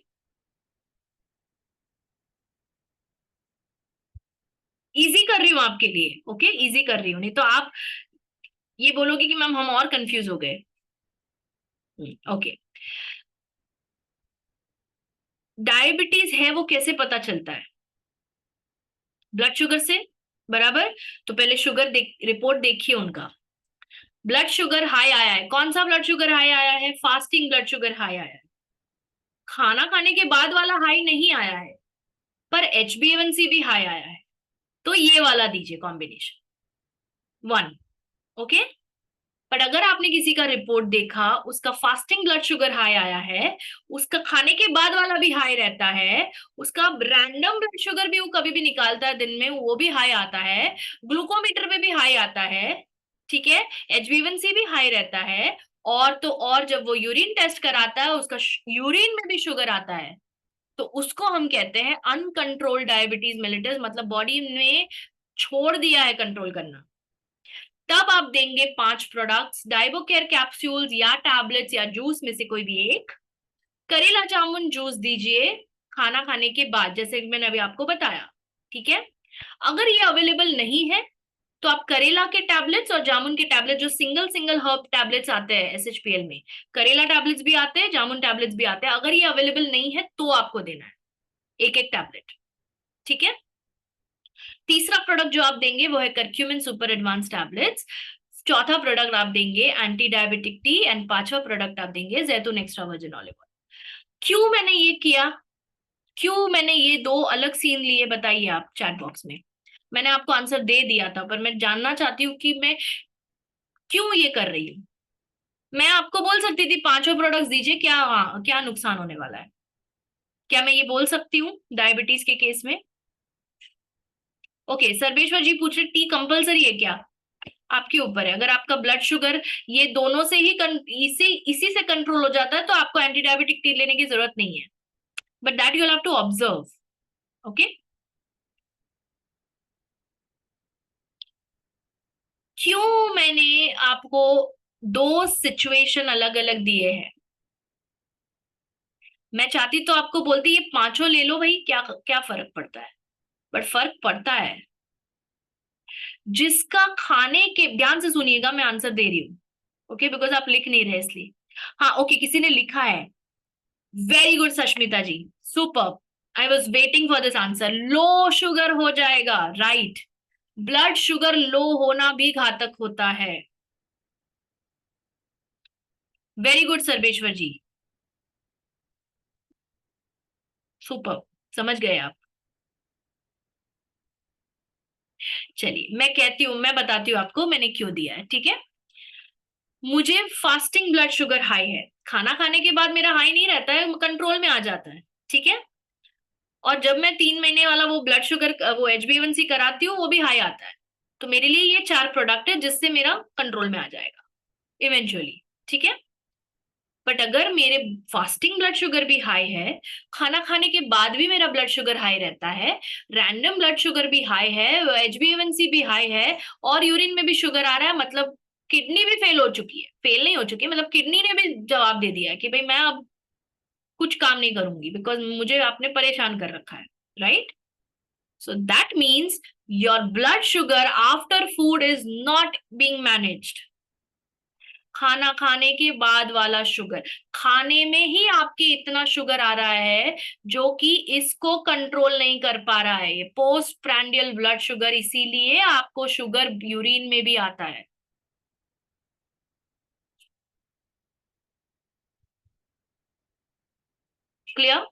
इजी कर रही हूँ आपके लिए, ओके, इजी कर रही हूँ, नहीं तो आप ये बोलोगे कि मैम हम और कंफ्यूज हो गए। ओके, डायबिटीज है वो कैसे पता चलता है? ब्लड शुगर से, बराबर। तो पहले शुगर रिपोर्ट देखिए उनका। ब्लड शुगर हाई आया है, कौन सा ब्लड शुगर हाई आया है? फास्टिंग ब्लड शुगर हाई आया है, खाना खाने के बाद वाला हाई नहीं आया है, पर HbA1c भी हाई आया है, तो ये वाला दीजिए कॉम्बिनेशन 1, ओके। पर अगर आपने किसी का रिपोर्ट देखा, उसका फास्टिंग ब्लड शुगर हाई आया है, उसका खाने के बाद वाला भी हाई रहता है, उसका रैंडम ब्लड शुगर भी वो कभी भी निकालता है दिन में, वो भी हाई आता है, ग्लूकोमीटर पे भी हाई आता है, ठीक है, HbA1c भी हाई रहता है, और तो और जब वो यूरिन टेस्ट कराता है उसका यूरिन में भी शुगर आता है, तो उसको हम कहते हैं अनकंट्रोल्ड डायबिटीज मेलिटस, मतलब बॉडी ने छोड़ दिया है कंट्रोल करना। तब आप देंगे 5 प्रोडक्ट्स, डाइबोकेयर कैप्सूल्स या टैबलेट्स या जूस में से कोई भी एक। करेला जामुन जूस दीजिए खाना खाने के बाद, जैसे मैंने अभी आपको बताया, ठीक है। अगर ये अवेलेबल नहीं है तो आप करेला के टैबलेट्स और जामुन के टैबलेट, जो सिंगल सिंगल हर्ब टैबलेट्स आते हैं SHPL में, करेला टैबलेट्स भी आते हैं, जामुन टैबलेट्स भी आते हैं, अगर ये अवेलेबल नहीं है तो आपको देना है एक एक टैबलेट, ठीक है। तीसरा प्रोडक्ट जो आप देंगे वो है करक्यूमिन सुपर एडवांस टैबलेट्स। चौथा प्रोडक्ट आप देंगे एंटी डायबिटिक टी, एंड पांचवा प्रोडक्ट आप देंगे जैतून एक्स्ट्रा वर्जिन ऑलिव ऑयल। क्यों मैंने ये किया, क्यों मैंने ये दो अलग सीन लिए, बताइए आप चैट बॉक्स में। मैंने आपको आंसर दे दिया था, पर मैं जानना चाहती हूँ कि मैं क्यों ये कर रही हूँ। मैं आपको बोल सकती थी पांचों प्रोडक्ट्स दीजिए, क्या क्या नुकसान होने वाला है, क्या मैं ये बोल सकती हूँ डायबिटीज के केस में? ओके, सर्वेश्वर जी पूछ रहे टी कंपलसरी है क्या? आपके ऊपर है, अगर आपका ब्लड शुगर ये दोनों से ही इसी से कंट्रोल हो जाता है तो आपको एंटी डायबिटिक टी लेने की जरूरत नहीं है, but that you have to observe. Okay, क्यों मैंने आपको दो सिचुएशन अलग अलग दिए हैं? मैं चाहती तो आपको बोलती ये पांचों ले लो भाई, क्या क्या फर्क पड़ता है, बट फर्क पड़ता है। जिसका खाने के, ध्यान से सुनिएगा, मैं आंसर दे रही हूँ, ओके, बिकॉज आप लिख नहीं रहे इसलिए। हाँ ओके, किसी ने लिखा है, very good Sashmita ji, super, I was waiting for this answer. Low sugar हो जाएगा, राइट, ब्लड शुगर लो होना भी घातक होता है। वेरी गुड सर्वेश्वर जी, सुपर, समझ गए आप। चलिए मैं कहती हूँ, मैं बताती हूँ आपको मैंने क्यों दिया है, ठीक है। मुझे फास्टिंग ब्लड शुगर हाई है, खाना खाने के बाद मेरा हाई नहीं रहता है, कंट्रोल में आ जाता है, ठीक है। और जब मैं 3 महीने वाला वो ब्लड शुगर, वो HbA1c कराती हूँ, वो भी हाई आता है। तो मेरे लिए ये चार प्रोडक्ट है जिससे मेरा कंट्रोल में आ जाएगा इवेंचुअली, ठीक है। बट अगर मेरे फास्टिंग ब्लड शुगर भी हाई है, खाना खाने के बाद भी मेरा ब्लड शुगर हाई रहता है, रैंडम ब्लड शुगर भी हाई है, HbA1c भी हाई है, और यूरिन में भी शुगर आ रहा है, मतलब किडनी भी फेल हो चुकी है, फेल नहीं हो चुकी है, मतलब किडनी ने भी जवाब दे दिया है कि भाई मैं अब कुछ काम नहीं करूंगी, बिकॉज मुझे आपने परेशान कर रखा है, right. So that means your blood sugar after food is not being managed. खाना खाने के बाद वाला शुगर, खाने में ही आपके इतना शुगर आ रहा है जो कि इसको कंट्रोल नहीं कर पा रहा है, ये पोस्ट प्रैंडियल ब्लड शुगर, इसीलिए आपको शुगर यूरिन में भी आता है। क्लियर?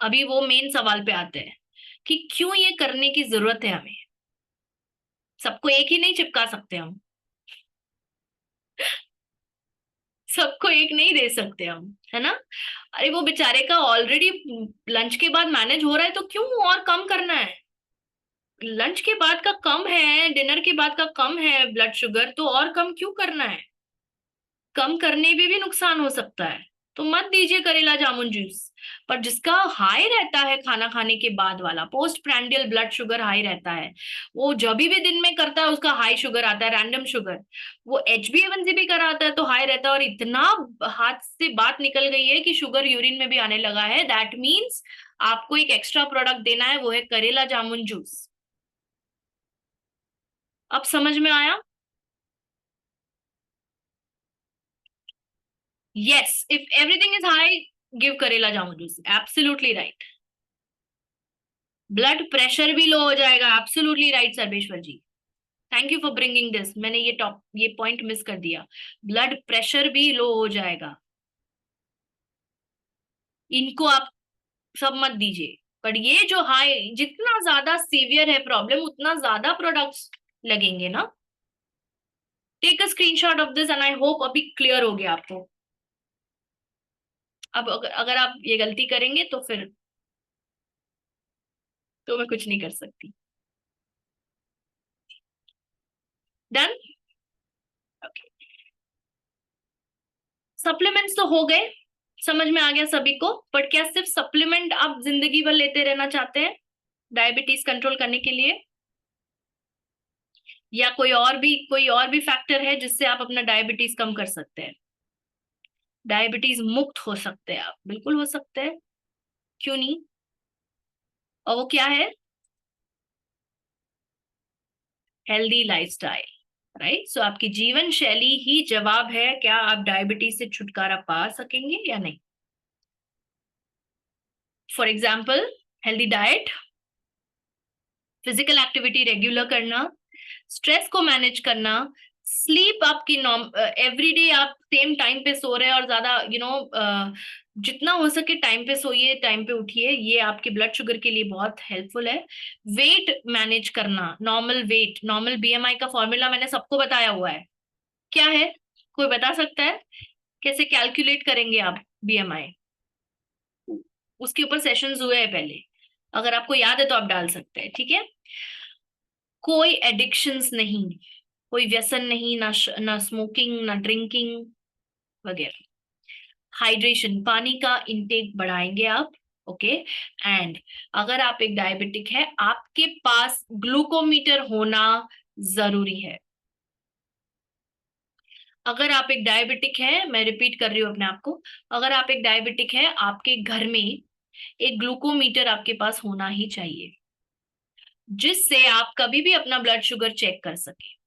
अभी वो मेन सवाल पे आते हैं कि क्यों ये करने की जरूरत है हमें। सबको एक ही नहीं चिपका सकते हम, सबको एक नहीं दे सकते हम, है ना। अरे वो बेचारे का ऑलरेडी लंच के बाद मैनेज हो रहा है, तो क्यों और कम करना है? लंच के बाद का कम है, डिनर के बाद का कम है ब्लड शुगर, तो और कम क्यों करना है? कम करने में भी नुकसान हो सकता है, तो मत दीजिए करेला जामुन जूस। पर जिसका हाई रहता है खाना खाने के बाद वाला, post prandial blood sugar high रहता है, वो जब भी दिन में करता है उसका हाई शुगर आता है, रैंडम शुगर। वो HbA1c भी कराता है तो हाई रहता है, और इतना हाथ से बात निकल गई है कि शुगर यूरिन में भी आने लगा है, दैट मीन्स आपको एक एक्स्ट्रा प्रोडक्ट देना है, वो है करेला जामुन जूस। अब समझ में आया? Yes, if everything is high, give Karela jamun juice. Absolutely right. Blood pressure भी लो हो जाएगा, absolutely right Sarveshwar ji, thank you for bringing this, मैंने ये पॉइंट मिस कर दिया। ब्लड प्रेशर भी लो हो जाएगा, इनको आप सब मत दीजिए। पर ये जो हाई, जितना ज्यादा सीवियर है प्रॉब्लम, उतना ज्यादा प्रोडक्ट्स लगेंगे ना। Take a screenshot of this, and I hope अभी क्लियर हो गया आपको। अब अगर आप ये गलती करेंगे तो फिर तो मैं कुछ नहीं कर सकती। डन? सप्लीमेंट्स तो हो गए, समझ में आ गया सभी को, बट क्या सिर्फ सप्लीमेंट आप जिंदगी भर लेते रहना चाहते हैं डायबिटीज कंट्रोल करने के लिए, या कोई और भी फैक्टर है जिससे आप अपना डायबिटीज कम कर सकते हैं? डायबिटीज मुक्त हो सकते हैं आप, बिल्कुल हो सकते हैं, क्यों नहीं। और वो क्या है? Healthy lifestyle, right. सो आपकी जीवन शैली ही जवाब है, क्या आप डायबिटीज से छुटकारा पा सकेंगे या नहीं। For example, healthy diet, physical activity regular करना, स्ट्रेस को मैनेज करना, स्लीप आपकी एवरीडे आप सेम टाइम पे सो रहे हैं और ज्यादा जितना हो सके टाइम पे सोइए, टाइम पे उठिए, ये आपके ब्लड शुगर के लिए बहुत हेल्पफुल है। वेट मैनेज करना, नॉर्मल वेट, नॉर्मल बीएमआई का फॉर्मूला मैंने सबको बताया हुआ है, क्या है, कोई बता सकता है कैसे कैलकुलेट करेंगे आप बीएमआई? उसके ऊपर सेशंस हुए हैं पहले, अगर आपको याद है तो आप डाल सकते हैं, ठीक है। कोई एडिक्शंस नहीं, कोई व्यसन नहीं, ना स्मोकिंग, ना ड्रिंकिंग वगैरह। हाइड्रेशन, पानी का इंटेक बढ़ाएंगे आप, ओके। एंड अगर आप एक डायबिटिक है, आपके पास ग्लूकोमीटर होना जरूरी है। अगर आप एक डायबिटिक है, मैं रिपीट कर रही हूँ अपने आप को, अगर आप एक डायबिटिक है, आपके घर में एक ग्लूकोमीटर आपके पास होना ही चाहिए, जिससे आप कभी भी अपना ब्लड शुगर चेक कर सके।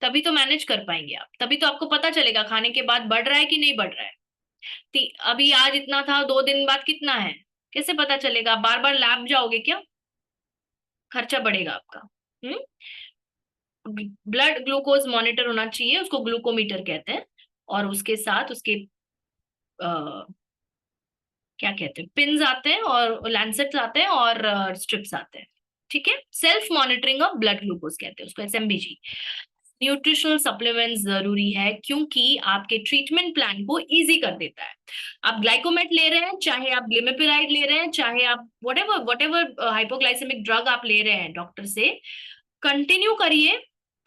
तभी तो मैनेज कर पाएंगे आप, तभी तो आपको पता चलेगा खाने के बाद बढ़ रहा है कि नहीं बढ़ रहा है। अभी आज इतना था, 2 दिन बाद कितना है, कैसे पता चलेगा? बार बार लैब जाओगे क्या? खर्चा बढ़ेगा आपका। हम्म। ब्लड ग्लूकोज मॉनिटर होना चाहिए, उसको ग्लूकोमीटर कहते हैं। और उसके साथ उसके क्या कहते हैं, पिन्स आते हैं और लैंसेट्स आते हैं और स्ट्रिप्स आते हैं, ठीक है। Self monitoring of blood glucose कहते हैं उसको, एसएमबीजी। न्यूट्रिशनल सप्लीमेंट जरूरी है, क्योंकि आपके ट्रीटमेंट प्लान को इजी कर देता है। आप ग्लाइकोमेट ले रहे हैं, चाहे आप ग्लिमेपिराइड ले रहे हैं, चाहे आप वट एवर हाइपोग्लाइसेमिक ड्रग आप ले रहे हैं डॉक्टर से, कंटिन्यू करिए।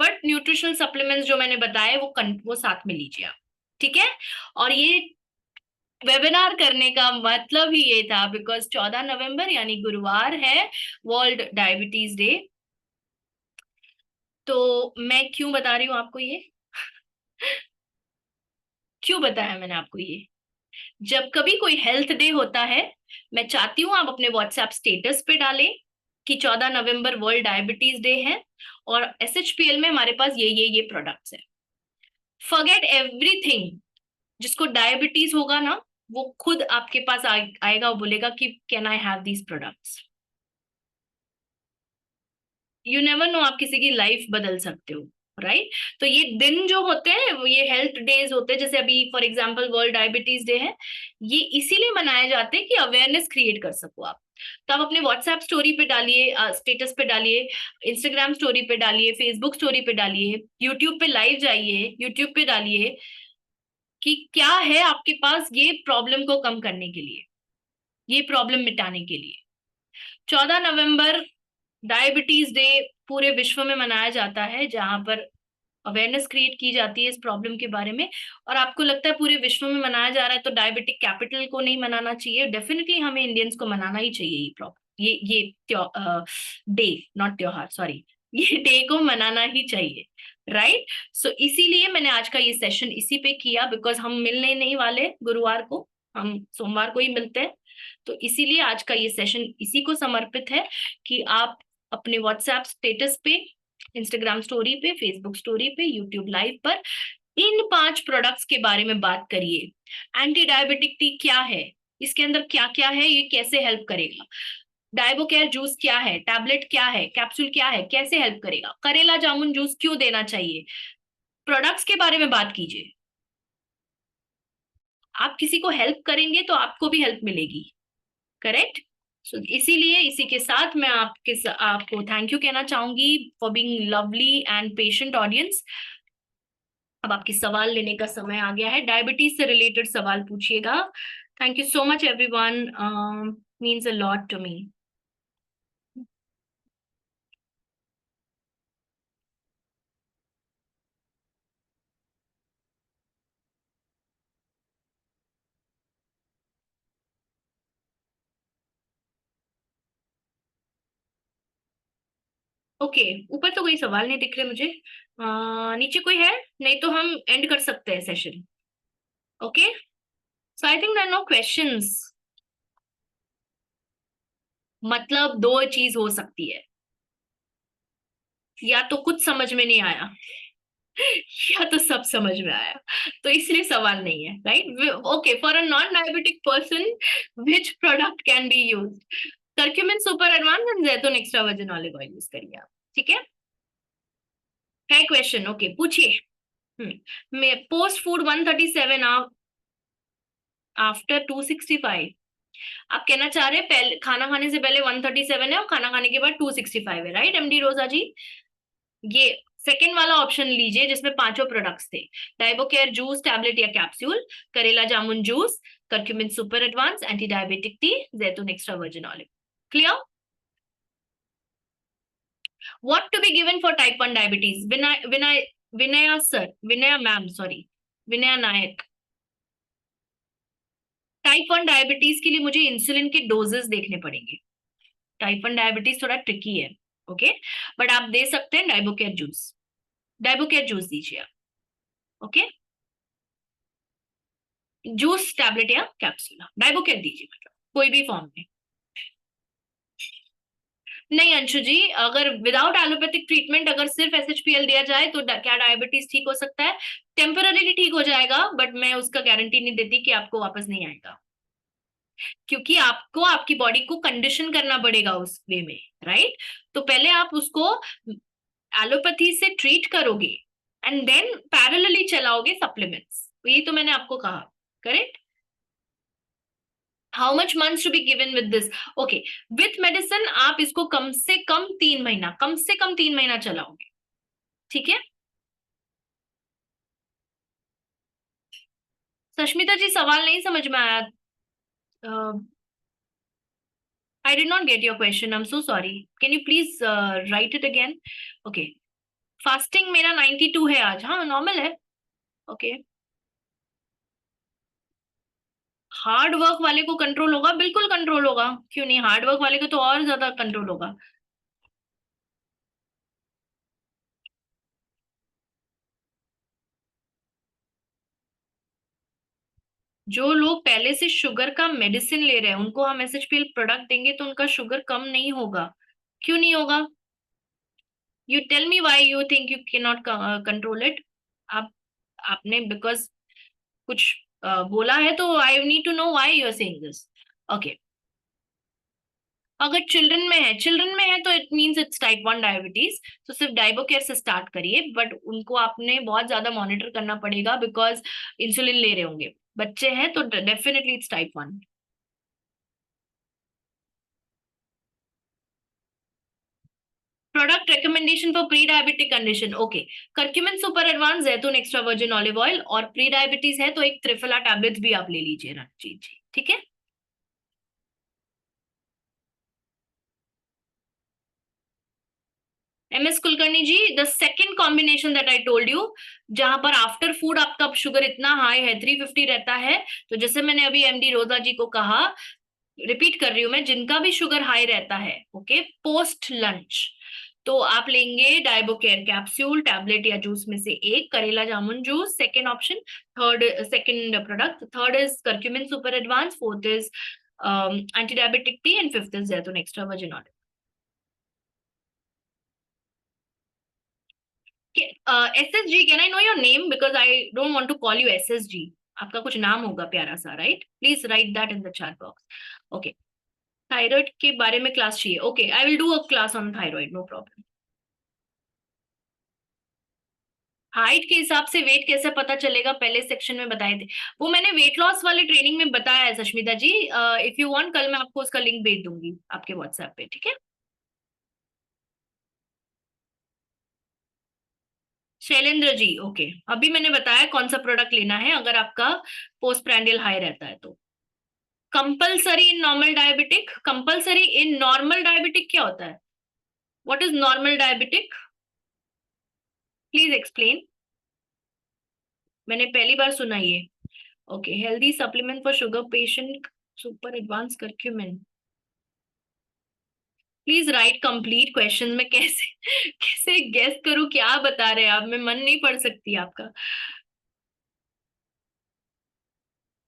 बट न्यूट्रिशनल सप्लीमेंट्स जो मैंने बताए वो साथ में लीजिए आप, ठीक है। और ये वेबिनार करने का मतलब ही ये था, बिकॉज 14 नवंबर यानी गुरुवार है, वर्ल्ड डायबिटीज डे। तो मैं क्यों बता रही हूँ आपको ये, क्यों बताया मैंने आपको ये? जब कभी कोई हेल्थ डे होता है, मैं चाहती हूँ आप अपने व्हाट्सएप स्टेटस पे डालें कि 14 नवंबर वर्ल्ड डायबिटीज डे है, और एसएचपीएल में हमारे पास ये प्रोडक्ट्स है। फॉरगेट एवरीथिंग, जिसको डायबिटीज होगा ना, वो खुद आपके पास आएगा और बोलेगा कि can I have these products. You never know, आप किसी की लाइफ बदल सकते हो, राइट। तो ये दिन जो होते हैं, ये हेल्थ डेज होते हैं, जैसे अभी for example world diabetes day है, ये इसीलिए मनाए जाते हैं कि अवेयरनेस क्रिएट कर सको आप। तो आप अपने व्हाट्सएप स्टोरी पे डालिए, स्टेटस पे डालिए, इंस्टाग्राम स्टोरी पे डालिए, फेसबुक स्टोरी पे डालिए, यूट्यूब पे लाइव जाइए, यूट्यूब पे डालिए कि क्या है आपके पास ये प्रॉब्लम को कम करने के लिए, ये प्रॉब्लम मिटाने के लिए। 14 नवंबर डायबिटीज डे पूरे विश्व में मनाया जाता है, जहां पर अवेयरनेस क्रिएट की जाती है इस प्रॉब्लम के बारे में। और आपको लगता है पूरे विश्व में मनाया जा रहा है तो डायबिटिक कैपिटल को नहीं मनाना चाहिए? डेफिनेटली हमें इंडियंस को मनाना ही चाहिए ये प्रॉब्लम, ये डे, नॉट त्योहार, सॉरी, ये डे को मनाना ही चाहिए, राइट। सो इसीलिए मैंने आज का ये सेशन इसी पे किया, बिकॉज हम मिलने नहीं वाले गुरुवार को, हम सोमवार को ही मिलते हैं। तो इसीलिए आज का ये सेशन इसी को समर्पित है कि आप अपने व्हाट्सएप स्टेटस पे, इंस्टाग्राम स्टोरी पे, फेसबुक स्टोरी पे, यूट्यूब लाइव पर इन 5 प्रोडक्ट्स के बारे में बात करिए। एंटी डायबिटिक टी क्या है, इसके अंदर क्या क्या है, ये कैसे हेल्प करेगा, डायबो केयर जूस क्या है, टैबलेट क्या है, कैप्सूल क्या है, कैसे हेल्प करेगा, करेला जामुन जूस क्यों देना चाहिए, प्रोडक्ट्स के बारे में बात कीजिए। आप किसी को हेल्प करेंगे तो आपको भी हेल्प मिलेगी, करेक्ट। सो इसीलिए इसी के साथ मैं आपको थैंक यू कहना चाहूंगी for being lovely and patient audience. अब आपकी सवाल लेने का समय आ गया है, डायबिटीज से रिलेटेड सवाल पूछिएगा। Thank you so much everyone, means a lot to me. Okay, ऊपर तो कोई सवाल नहीं दिख रहे मुझे, नीचे कोई है? नहीं तो हम एंड कर सकते हैं session. Okay, so I think there are no questions. मतलब दो चीज हो सकती है, या तो कुछ समझ में नहीं आया या तो सब समझ में आया, तो इसलिए सवाल नहीं है, right. Okay, for a non diabetic person which product can be used? Curcumin super advance and Jaitun extra virgin olive oil use करिए आप, ठीक है क्वेश्चन, ओके पूछिए। मैं पोस्ट फूड 137 आफ्टर 265, आप कहना चाह रहे हैं पहले खाना खाने से पहले 137 है और खाना खाने के बाद 265 है, राइट एमडी रोजा जी? ये सेकेंड वाला ऑप्शन लीजिए जिसमें पांचों प्रोडक्ट्स थे, डाइबोकेयर जूस टैबलेट या capsule, karela jamun juice, curcumin super advance, anti diabetic tea, Jaitun extra virgin olive. Clear? What to be given for type 1 diabetes? Vinay Vinay Vinaya sir, Vinaya ma'am, sorry, Vinaya Nayak. Type 1 diabetes के लिए मुझे इंसुलिन के डोजेस देखने पड़ेंगे। टाइप 1 डायबिटीज थोड़ा tricky है, okay, but आप दे सकते हैं डाइबोकेयर जूस। डाइबोकेयर जूस दीजिए आप, ओके, जूस टैबलेट या कैप्सूल, डाइबोकेयर दीजिए, मतलब कोई भी फॉर्म में। नहीं अंशु जी, अगर विदाउट एलोपैथिक ट्रीटमेंट अगर सिर्फ एसएचपीएल दिया जाए तो क्या डायबिटीज ठीक हो सकता है? टेम्पररीली ठीक हो जाएगा, बट मैं उसका गारंटी नहीं देती कि आपको वापस नहीं आएगा, क्योंकि आपको आपकी बॉडी को कंडीशन करना पड़ेगा उस वे में, राइट? तो पहले आप उसको एलोपैथी से ट्रीट करोगे एंड देन पैरेलली चलाओगे सप्लीमेंट्स, यही तो मैंने आपको कहा, correct? How much months to be given with this? Okay, with medicine आप इसको कम से कम 3 महीना, कम से कम 3 महीना चलाओगे, ठीक है? सष्मिता जी सवाल नहीं समझ में आया। I did not get your question, I am so sorry, can you please right it again? Okay, fasting मेरा 92 है आज, हाँ नॉर्मल है, ओके। हार्ड वर्क वाले को कंट्रोल होगा, बिल्कुल कंट्रोल होगा, क्यों नहीं, हार्ड वर्क वाले को तो और ज्यादा कंट्रोल होगा। जो लोग पहले से शुगर का मेडिसिन ले रहे हैं उनको हम एसएचपीएल प्रोडक्ट देंगे तो उनका शुगर कम नहीं होगा, क्यों नहीं होगा? You tell me why you think you can not control it. आप आपने बिकॉज कुछ बोला है तो I need to know why you are saying this, okay. अगर चिल्ड्रन में है तो it means it's type 1 diabetes, तो सिर्फ डाइबोकेयर से स्टार्ट करिए, बट उनको आपने बहुत ज्यादा मॉनिटर करना पड़ेगा बिकॉज इंसुलिन ले रहे होंगे। बच्चे हैं तो definitely it's type 1। Product recommendation for pre diabetic condition, okay, curcumin super advance, जैतून एक्स्ट्रा वर्जिन ऑलिव ऑयल, और प्री डायबिटीज है तो एक त्रिफला टैबलेट्स भी आप ले लीजिए ना, जी जी ठीक है। Ms Kulkarni ji, the second combination that I told you, जहां पर आफ्टर फूड आपका शुगर इतना हाई है 350 रहता है, तो जैसे मैंने अभी एमडी रोजा जी को कहा, रिपीट कर रही हूं मैं, जिनका भी शुगर हाई रहता है, ओके, पोस्ट लंच, तो आप लेंगे डाइबोकेयर कैप्सूल टैबलेट या जूस में से एक, karela jamun juice second option, third second product, third is curcumin super advance, fourth is anti diabetic tea, and fifth is Jaitun extra virgin olive. SSG, can I know your name because I don't want to call you SSG, आपका कुछ नाम होगा प्यारा सा, राइट? Please write that in the chat box, okay. Thyroid के बारे में क्लास चाहिए, okay, I will do a class on thyroid, no problem. Height के हिसाब से वेट कैसे पता चलेगा, पहले सेक्शन में बताए थे, वो मैंने वेट लॉस वाले ट्रेनिंग में बताया है सष्मिता जी, इफ यू वांट कल मैं आपको उसका लिंक भेज दूंगी आपके व्हाट्सएप पे, ठीक है? शैलेंद्र जी, ओके, अभी मैंने बताया कौन सा प्रोडक्ट लेना है अगर आपका पोस्ट प्रैंडियल हाई रहता है तो। Compulsory in normal diabetic, compulsory in normal diabetic क्या होता है? What is normal diabetic? Please explain, मैंने पहली बार सुना ये। Okay, healthy supplement for sugar patient, super advance curcumin, please right complete question, में कैसे कैसे गेस करूं क्या बता रहे हैं आप, मैं मन नहीं पढ़ सकती आपका।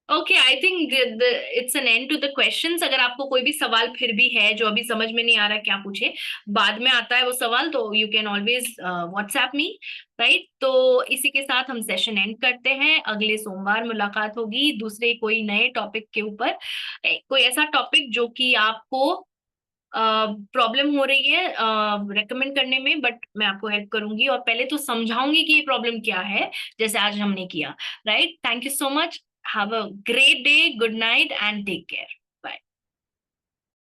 Okay, I think it's an end to the questions. अगर आपको कोई भी सवाल फिर भी है जो अभी समझ में नहीं आ रहा क्या पूछे, बाद में आता है वो सवाल, तो you can always WhatsApp me, right? तो इसी के साथ हम सेशन एंड करते हैं, अगले सोमवार मुलाकात होगी दूसरे कोई नए टॉपिक के ऊपर, कोई ऐसा टॉपिक जो कि आपको प्रॉब्लम हो रही है रेकमेंड करने में, बट मैं आपको हेल्प करूंगी और पहले तो समझाऊंगी कि ये प्रॉब्लम क्या है, जैसे आज हमने किया। Right, thank you so much, have a great day, good night and take care.